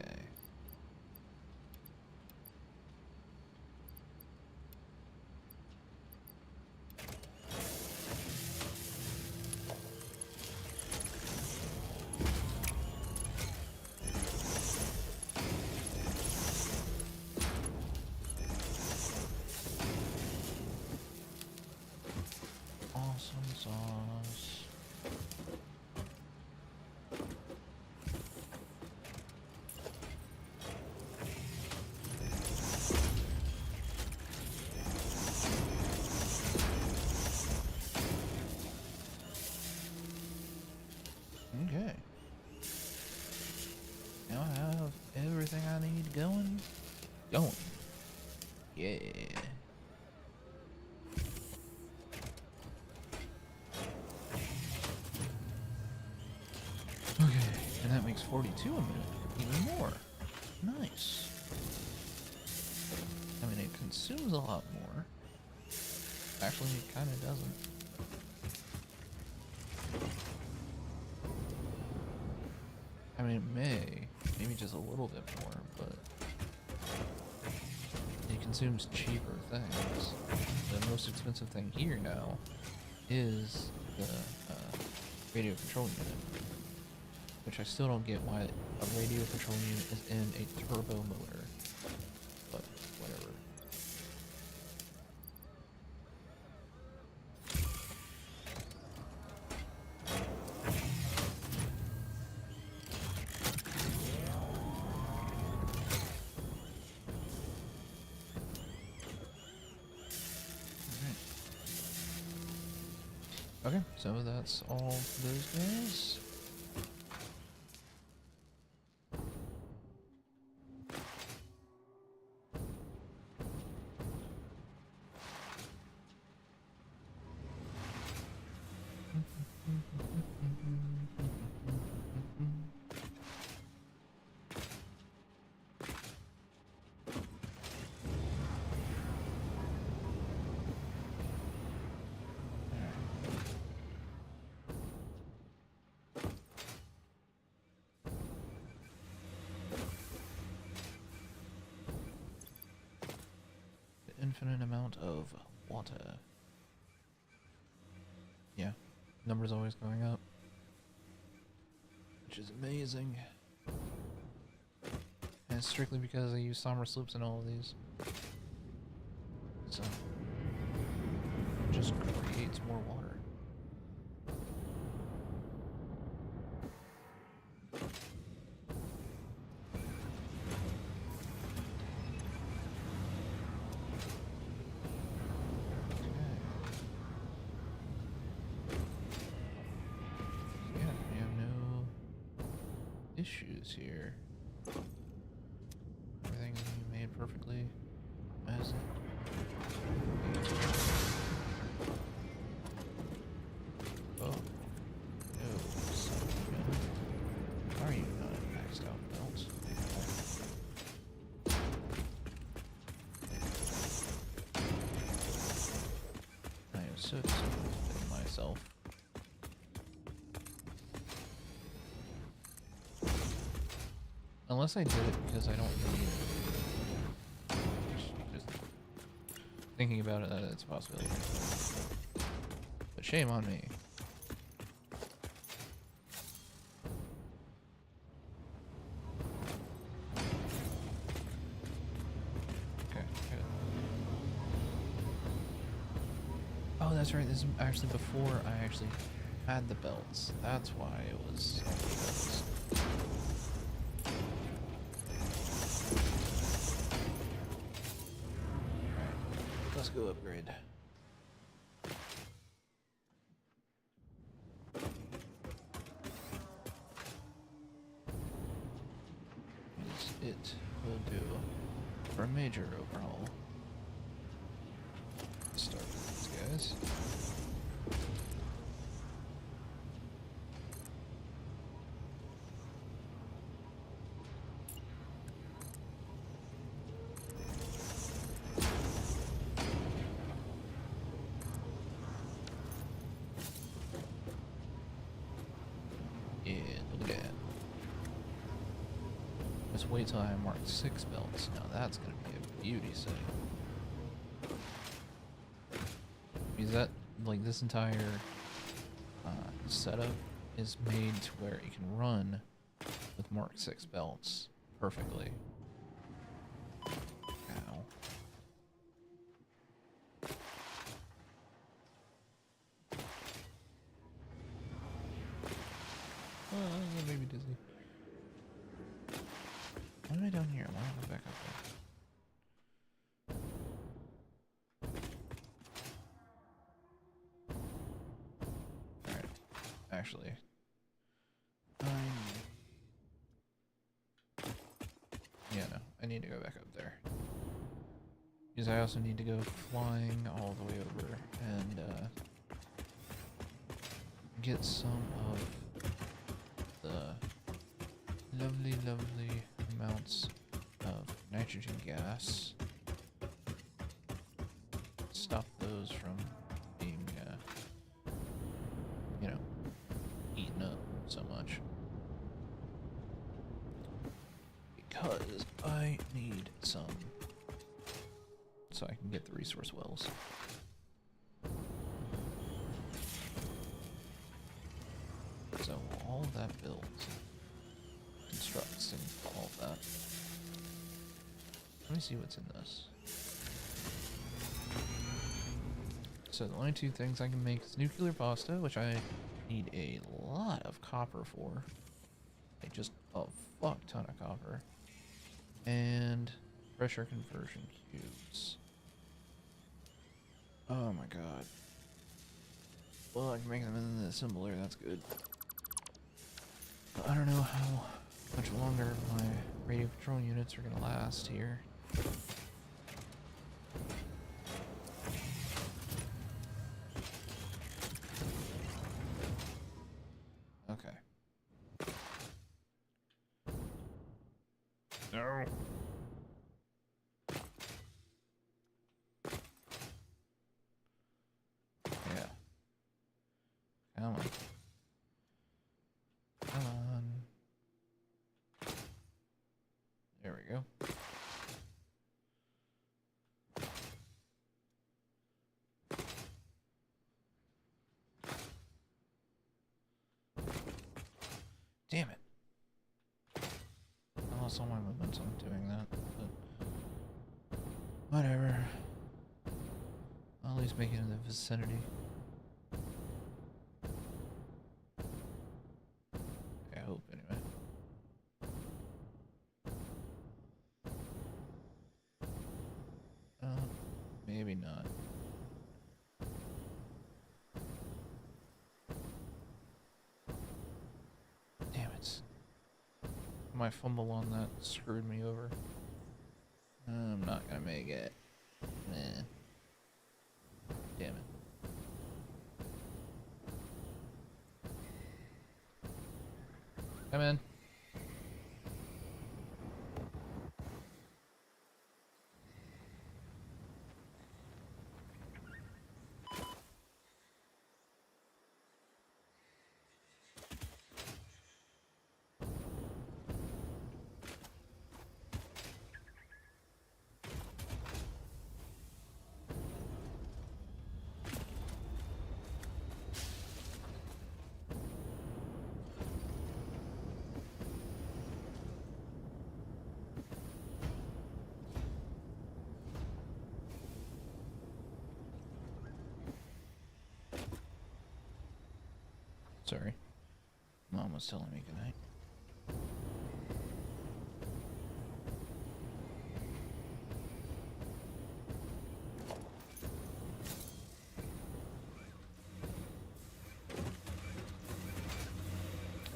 Awesome sauce. Okay. Now I have everything I need going. Yeah. Okay, and that makes 42 a minute. Even more. Nice. I mean, it consumes a lot more. Actually, it kind of doesn't. I mean, it may. Maybe just a little bit more, but it consumes cheaper things. The most expensive thing here now is the radio control unit. Which I still don't get why a radio control unit is in a turbo motor. But whatever. Okay, so that's all for those guys. Infinite amount of water. Yeah, number's always going up, which is amazing. And it's strictly because I use somber sloops in all of these. So, it just creates more water. Issues here. Everything made perfectly as it. Oh no, son of a gun. Why are you not maxed out belts? I am so disappointed in myself. Unless I did it because I don't need it. Just thinking about it, that's a possibility. But shame on me. Okay, good. Oh, that's right. This is actually before I actually had the belts. That's why it was so many belts. Let's go upgrade. It will do for a major overhaul. Let's start with these guys. Wait till I mark 6 belts. Now that's gonna be a beauty setting. Because that, like, this entire setup is made to where it can run with mark 6 belts perfectly. Ow. Oh, that made me dizzy. Why am I down here? Why am I back up there? Alright. Actually. Yeah, no. I need to go back up there. Because I also need to go flying all the way over and get some of the lovely, lovely amounts of nitrogen gas. Stop those from being, you know, eaten up so much. Because I need some so I can get the resource wells. So all of that builds. wasting all of that. Let me see what's in this. So the only two things I can make is nuclear pasta, which I need a lot of copper for. Like just a fuck ton of copper. And pressure conversion cubes. Oh my god. Well, I can make them in the assembler, that's good. But I don't know how much longer my radio control units are gonna last here. Okay. No. Yeah. Come on. Come on. There we go. Damn it. I lost all my momentum doing that, but whatever. I'll at least make it in the vicinity. I hope, anyway. Maybe not. Damn it. My fumble on that screwed me over. I'm not gonna make it. Nah. Damn it. Come in. Sorry. Mom was telling me goodnight.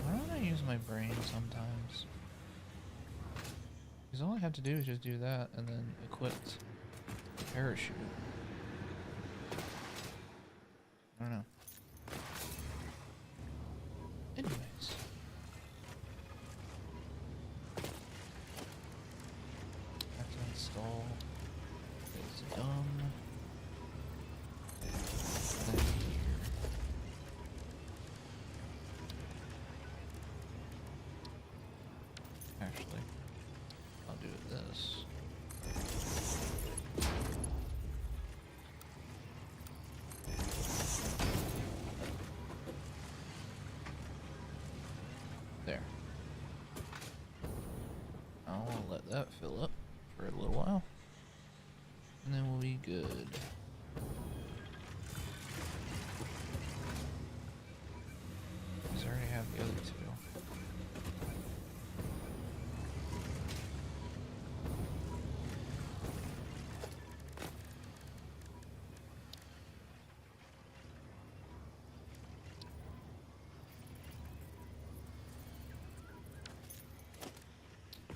Why don't I use my brain sometimes? Because all I have to do is just do that and then equip the parachute. I don't know. Anyways. Have to install. It's dumb. Then here. Actually, I'll do this. There. I'll let that fill up for a little while. And then we'll be good. Because I already have the other two.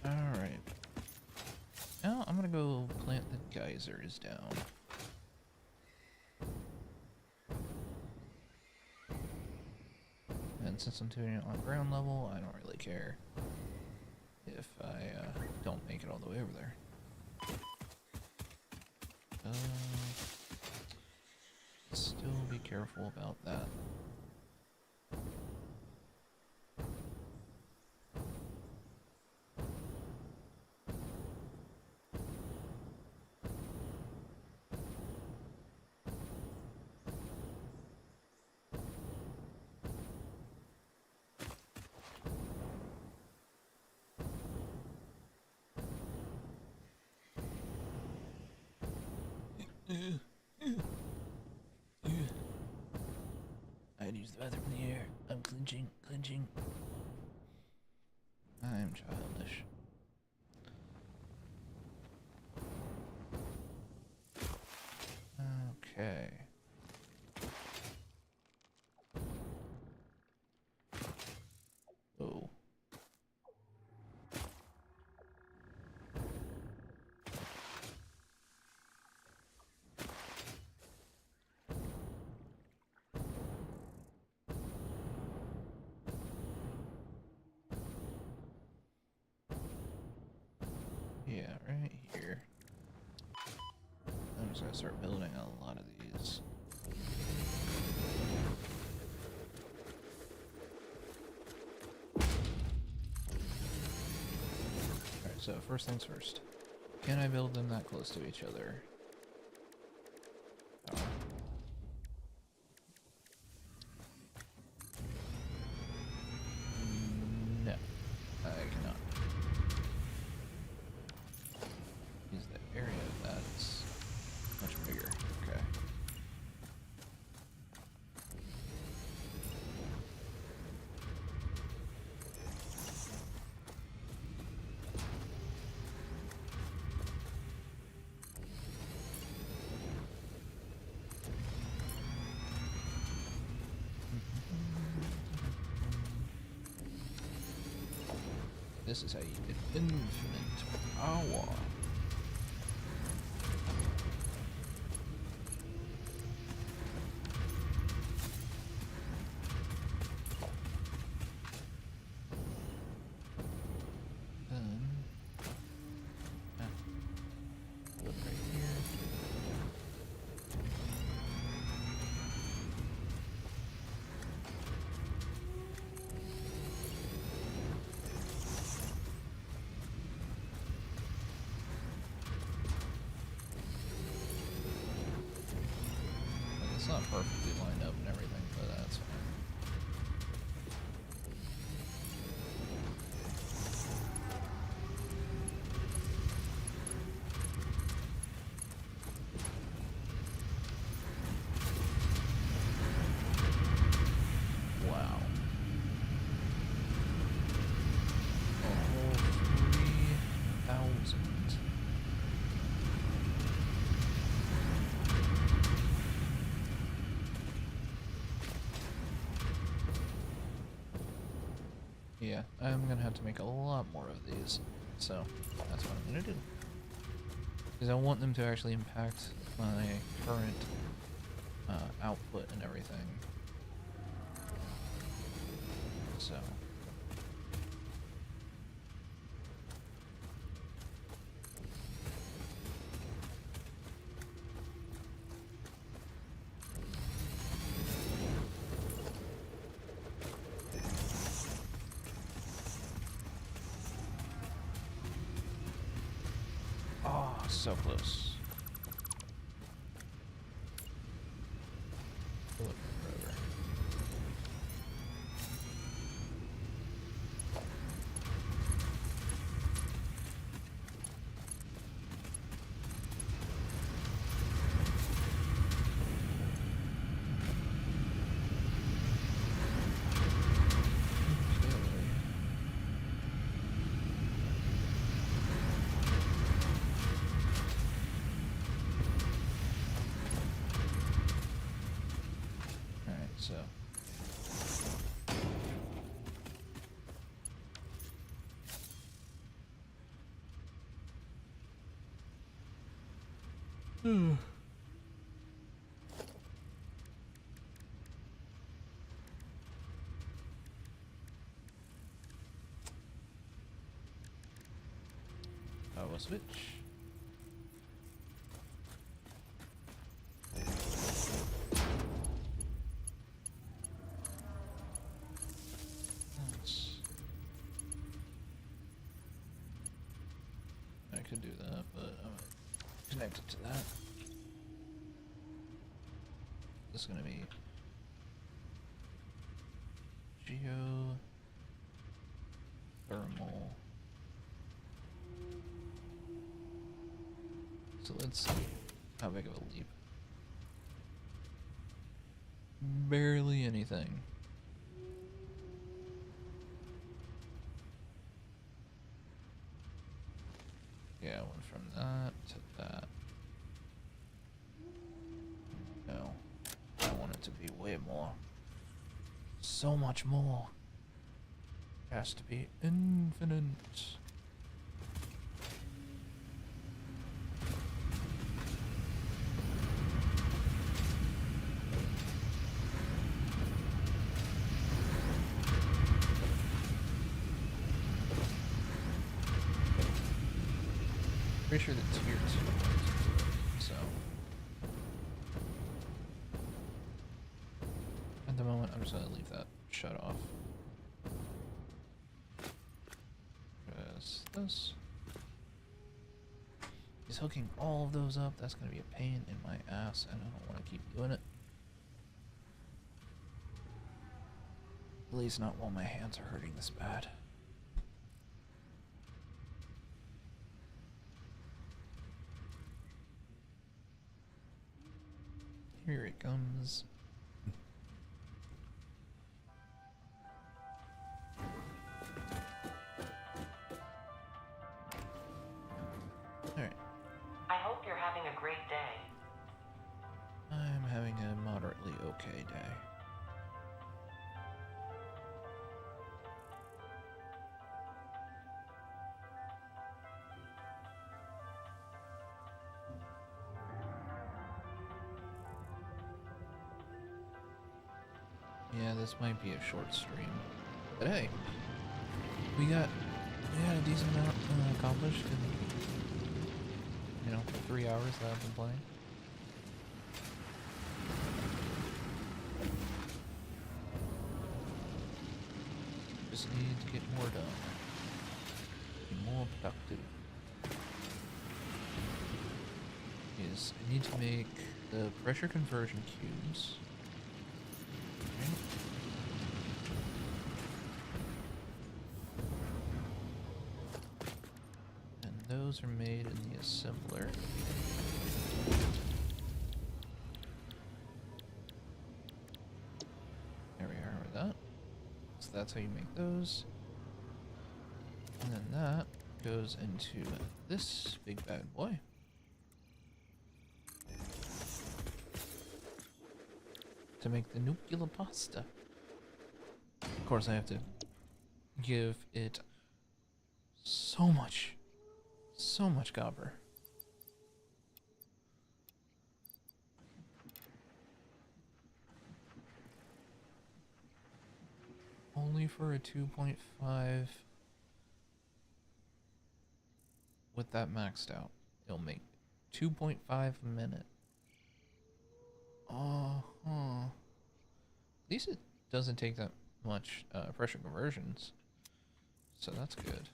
Alright. Now I'm gonna go plant the geysers down. And since I'm doing it on ground level, I don't really care if I don't make it all the way over there. Still be careful about that. I had to use the bathroom in the air. I'm clenching. I am childish. Okay. Oh. Yeah, right here. I'm just gonna start building a lot of these. Alright, so first things first. Can I build them that close to each other? Oh. No, I cannot. Is the area that's much bigger? Okay. This is how you get infinite power. Then, look right here. Well, it's not perfectly lined up and everything, but that's fine. Wow. A whole 3,000. Yeah, I'm gonna have to make a lot more of these, so that's what I'm gonna do. Because I want them to actually impact my current output and everything. So. Oh, so close. Look forever. Alright, so. Power switch. I could do that, but I'm connected to that. This is gonna be geothermal. So let's see. how big of a leap? Barely anything. Yeah, I went from that to that. No, I want it to be way more. So much more. It has to be infinite. Pretty sure that tier 2 wants to do it, so. At the moment, I'm just gonna leave that shut off. Just this. He's hooking all of those up. That's gonna be a pain in my ass, and I don't want to keep doing it. At least not while my hands are hurting this bad. Here it comes. Alright. I hope you're having a great day. I'm having a moderately okay day. Yeah, this might be a short stream. But hey, we had a decent amount accomplished in, the 3 hours that I've been playing. Just need to get more done. Be more productive. Is I need to make the pressure conversion cubes. Right. And those are made in the assembler. There we are with that. So that's how you make those. And then that goes into this big bad boy. To make the nuclear pasta. Of course, I have to give it so much copper. Only for a 2.5. With that maxed out, it'll make 2.5 a minute. At least it doesn't take that much pressure conversions, so that's good.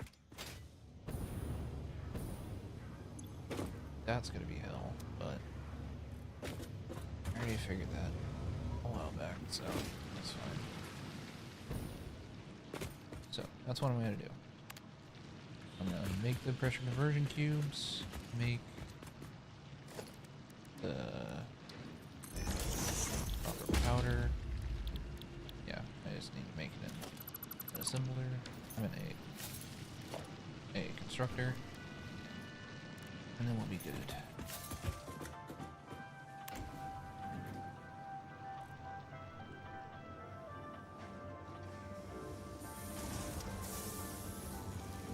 That's gonna be hell, but I already figured that a while back, so that's fine. So that's what I'm gonna do. I'm gonna make the pressure conversion cubes, make the copper powder. Yeah, I just need to make it in an assembler. I'm in a constructor, and then we'll be good.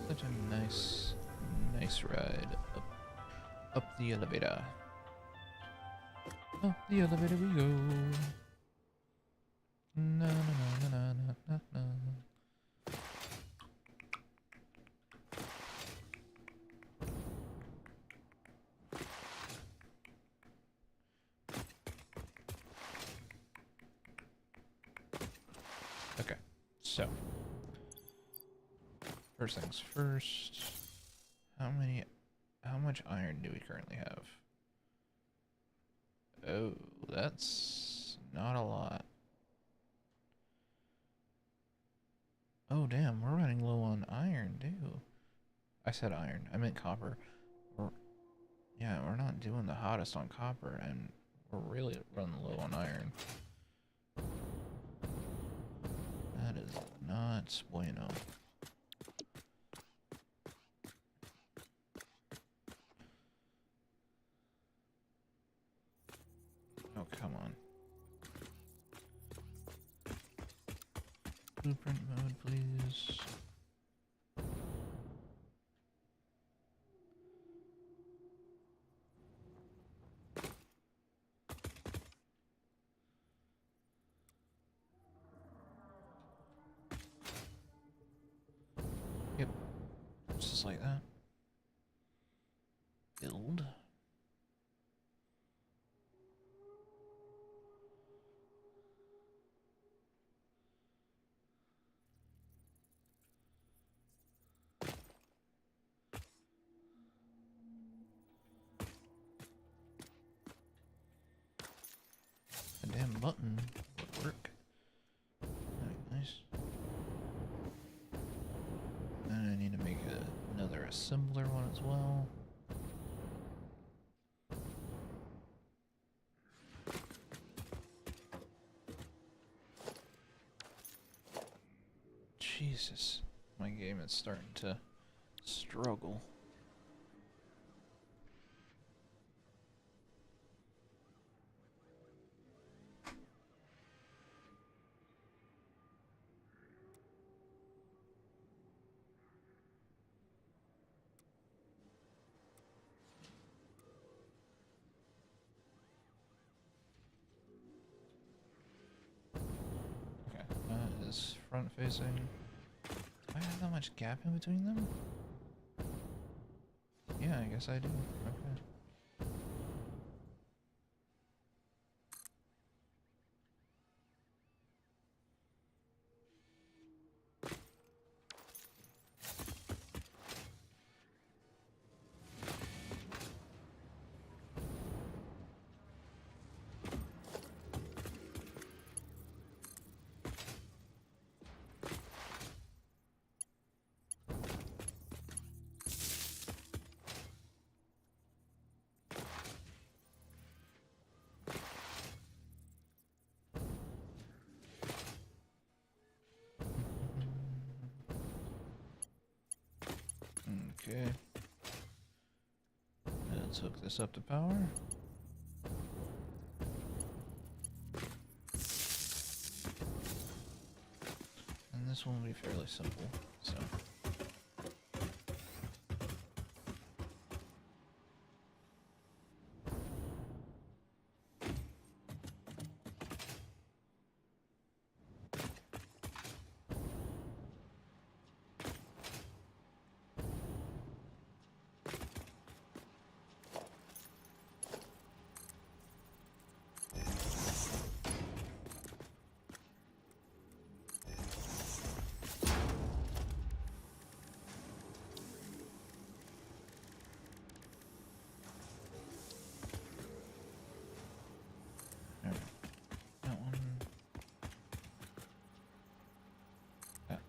Such a nice ride up the elevator. Up the elevator we go. Na na na na na na na. Okay, so first things first. How much iron do we currently have? Oh, that's not a lot. Oh damn, we're running low on iron too. I said iron, I meant copper. Yeah, we're not doing the hottest on copper, and we're really running low on iron. That is not bueno. Oh, come on. Blueprint mode, please. Yep. Just like that. Build. A damn button would work. Nice. And I need to make another assembler one as well. Jesus, my game is starting to struggle. Okay, that is front facing. Do I have that much gap in between them? Yeah, I guess I do. Okay. Okay. Let's hook this up to power. And this one will be fairly simple, so. Alright. That one. That.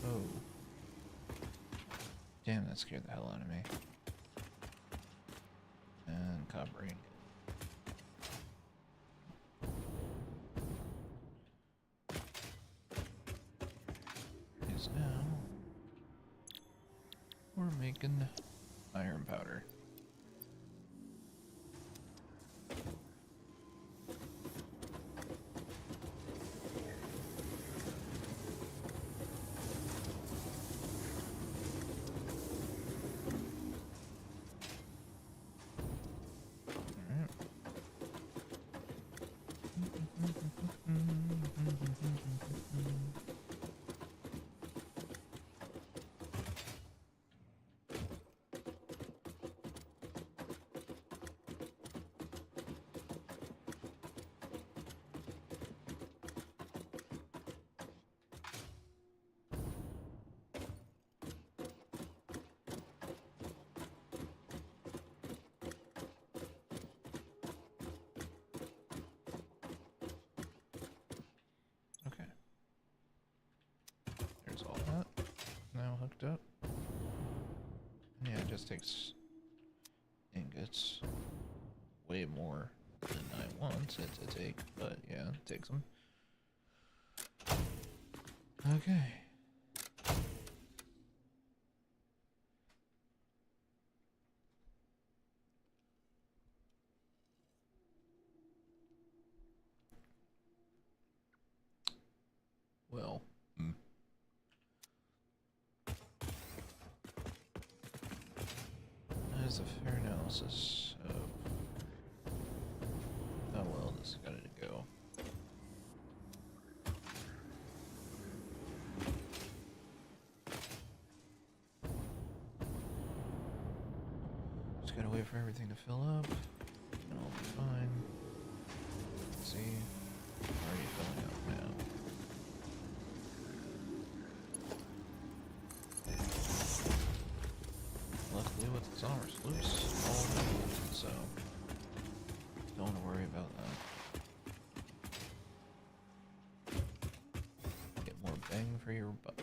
Oh. Damn, that scared the hell out of me. And copper ingot. Is now we're making iron powder. fucked up. Yeah, it just takes ingots. Way more than I want it to take, but yeah, it takes them. Okay. Well, That is a fair analysis of how well this got to go. Just gotta wait for everything to fill up, and I'll be fine. Let's see, already filling up now. Luckily with the Zombers loose already, so don't want to worry about that. Get more bang for your buck.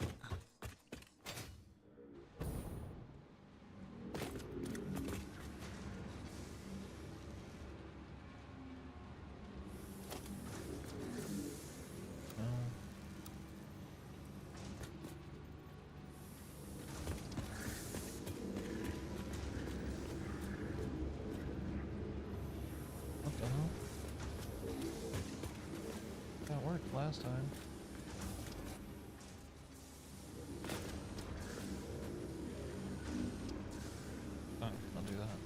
What the hell? That worked last time. Fine, I'll do that.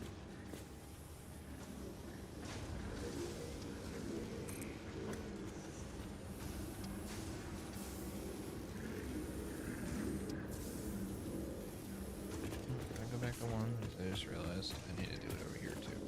I go back to one, because I just realized I need to do it over here too.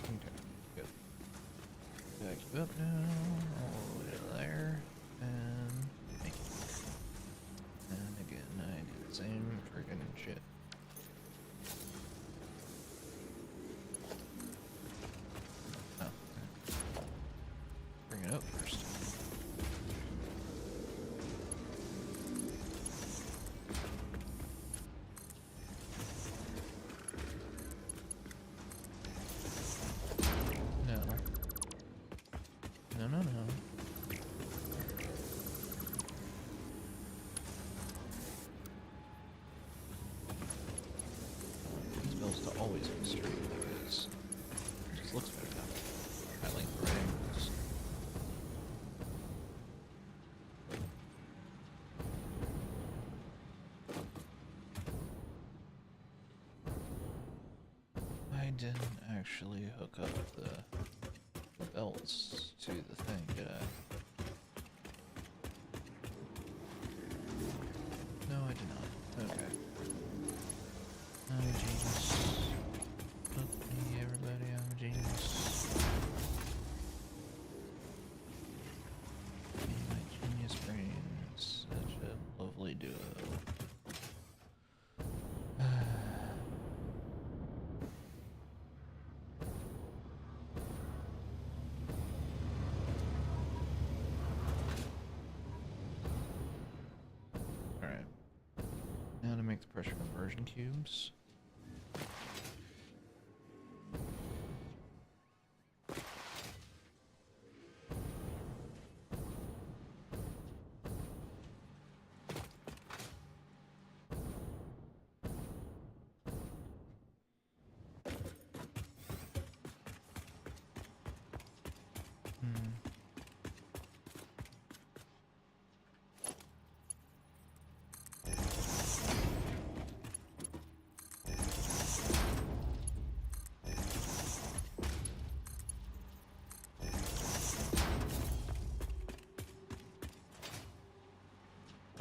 Okay, good. Back you up now, all the way to there, and make it. And again, I do the same friggin' shit. Oh, okay. Bring it up first. No. No, no, no. These builds to always be straight because it just looks better now. I like the right angles. I didn't actually hook up the belts to the thing, did I? No, I did not. Okay. I'm a genius. Look me, everybody, I'm a genius. Me and my genius brain is such a lovely duo. Alright. Now to make the pressure conversion cubes.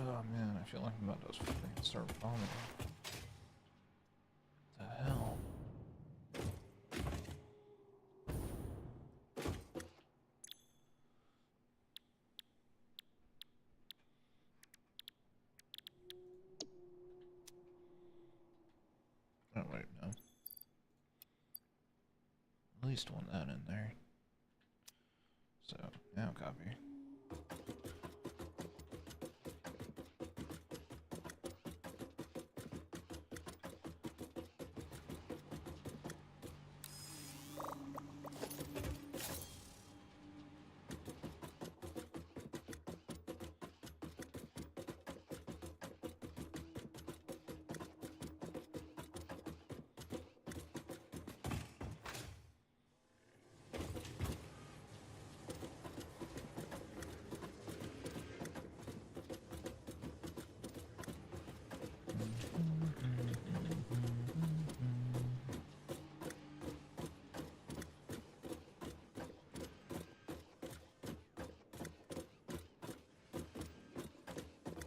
Oh man, I feel like I'm about to fucking start vomiting. What the hell? least want that in there. So, now copy.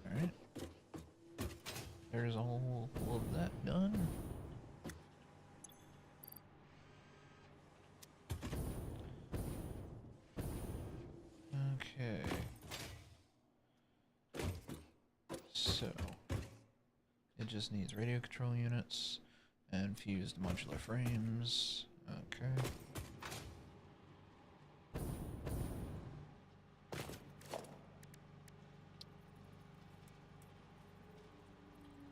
Alright. There's all of that done. Okay. So, it just needs radio control units and fused modular frames. Okay.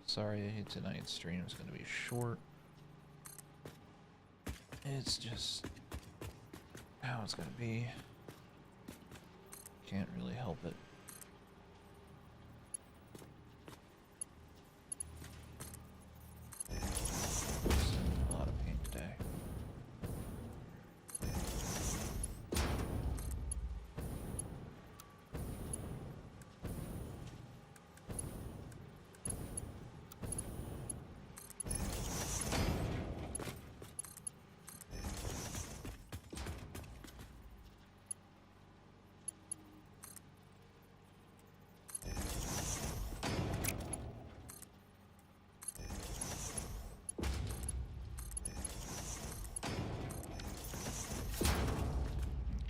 Sorry, tonight's stream is going to be short. It's just how it's going to be. Can't really help it. It's in a lot of pain today.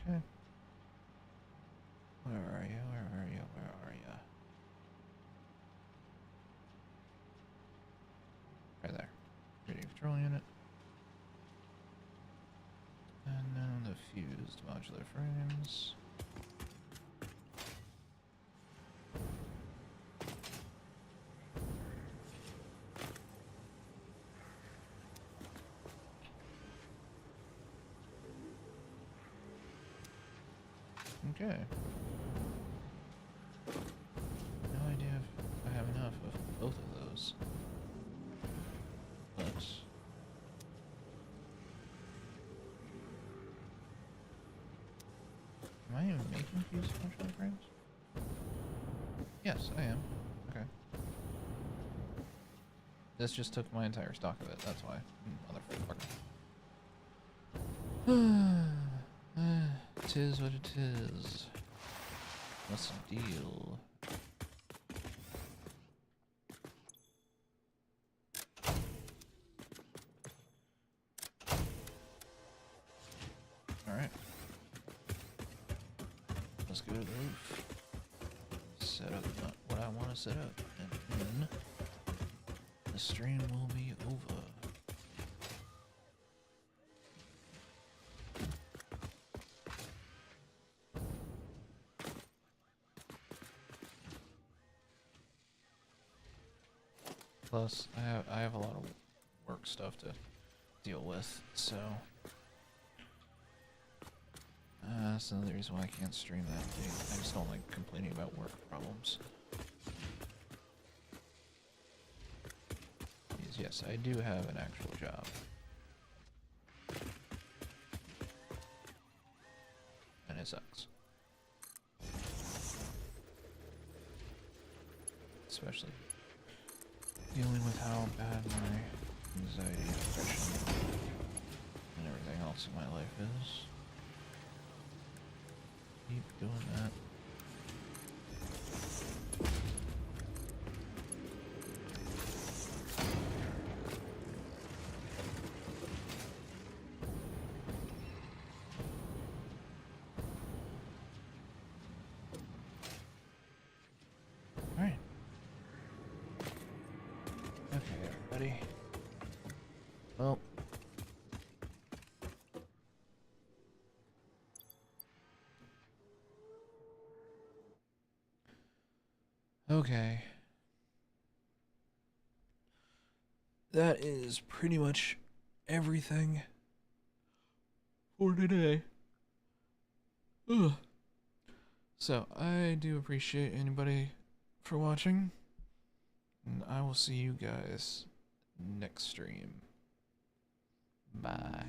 Okay. Where are you? Where are you? Where are you? Right there. Radio control unit. And now the fused modular frames. Okay. No idea if I have enough of both of those. But am I even making fused modular frames? Yes, I am. Okay. This just took my entire stock of it, that's why. Motherfucker. Tis what it is. What's the deal? Alright. Let's go to the roof. Set up what I want to set up, and then the stream will be over. Plus, I have a lot of work stuff to deal with, so that's another reason why I can't stream that big. I just don't like complaining about work problems. Because yes, I do have an actual job. And it sucks. Especially dealing with how bad my anxiety, depression, and everything else in my life is. Keep doing that. Alright. Okay, everybody. Well, Okay. That is pretty much everything for today. Ugh. So, I do appreciate anybody for watching, and I will see you guys next stream. Bye.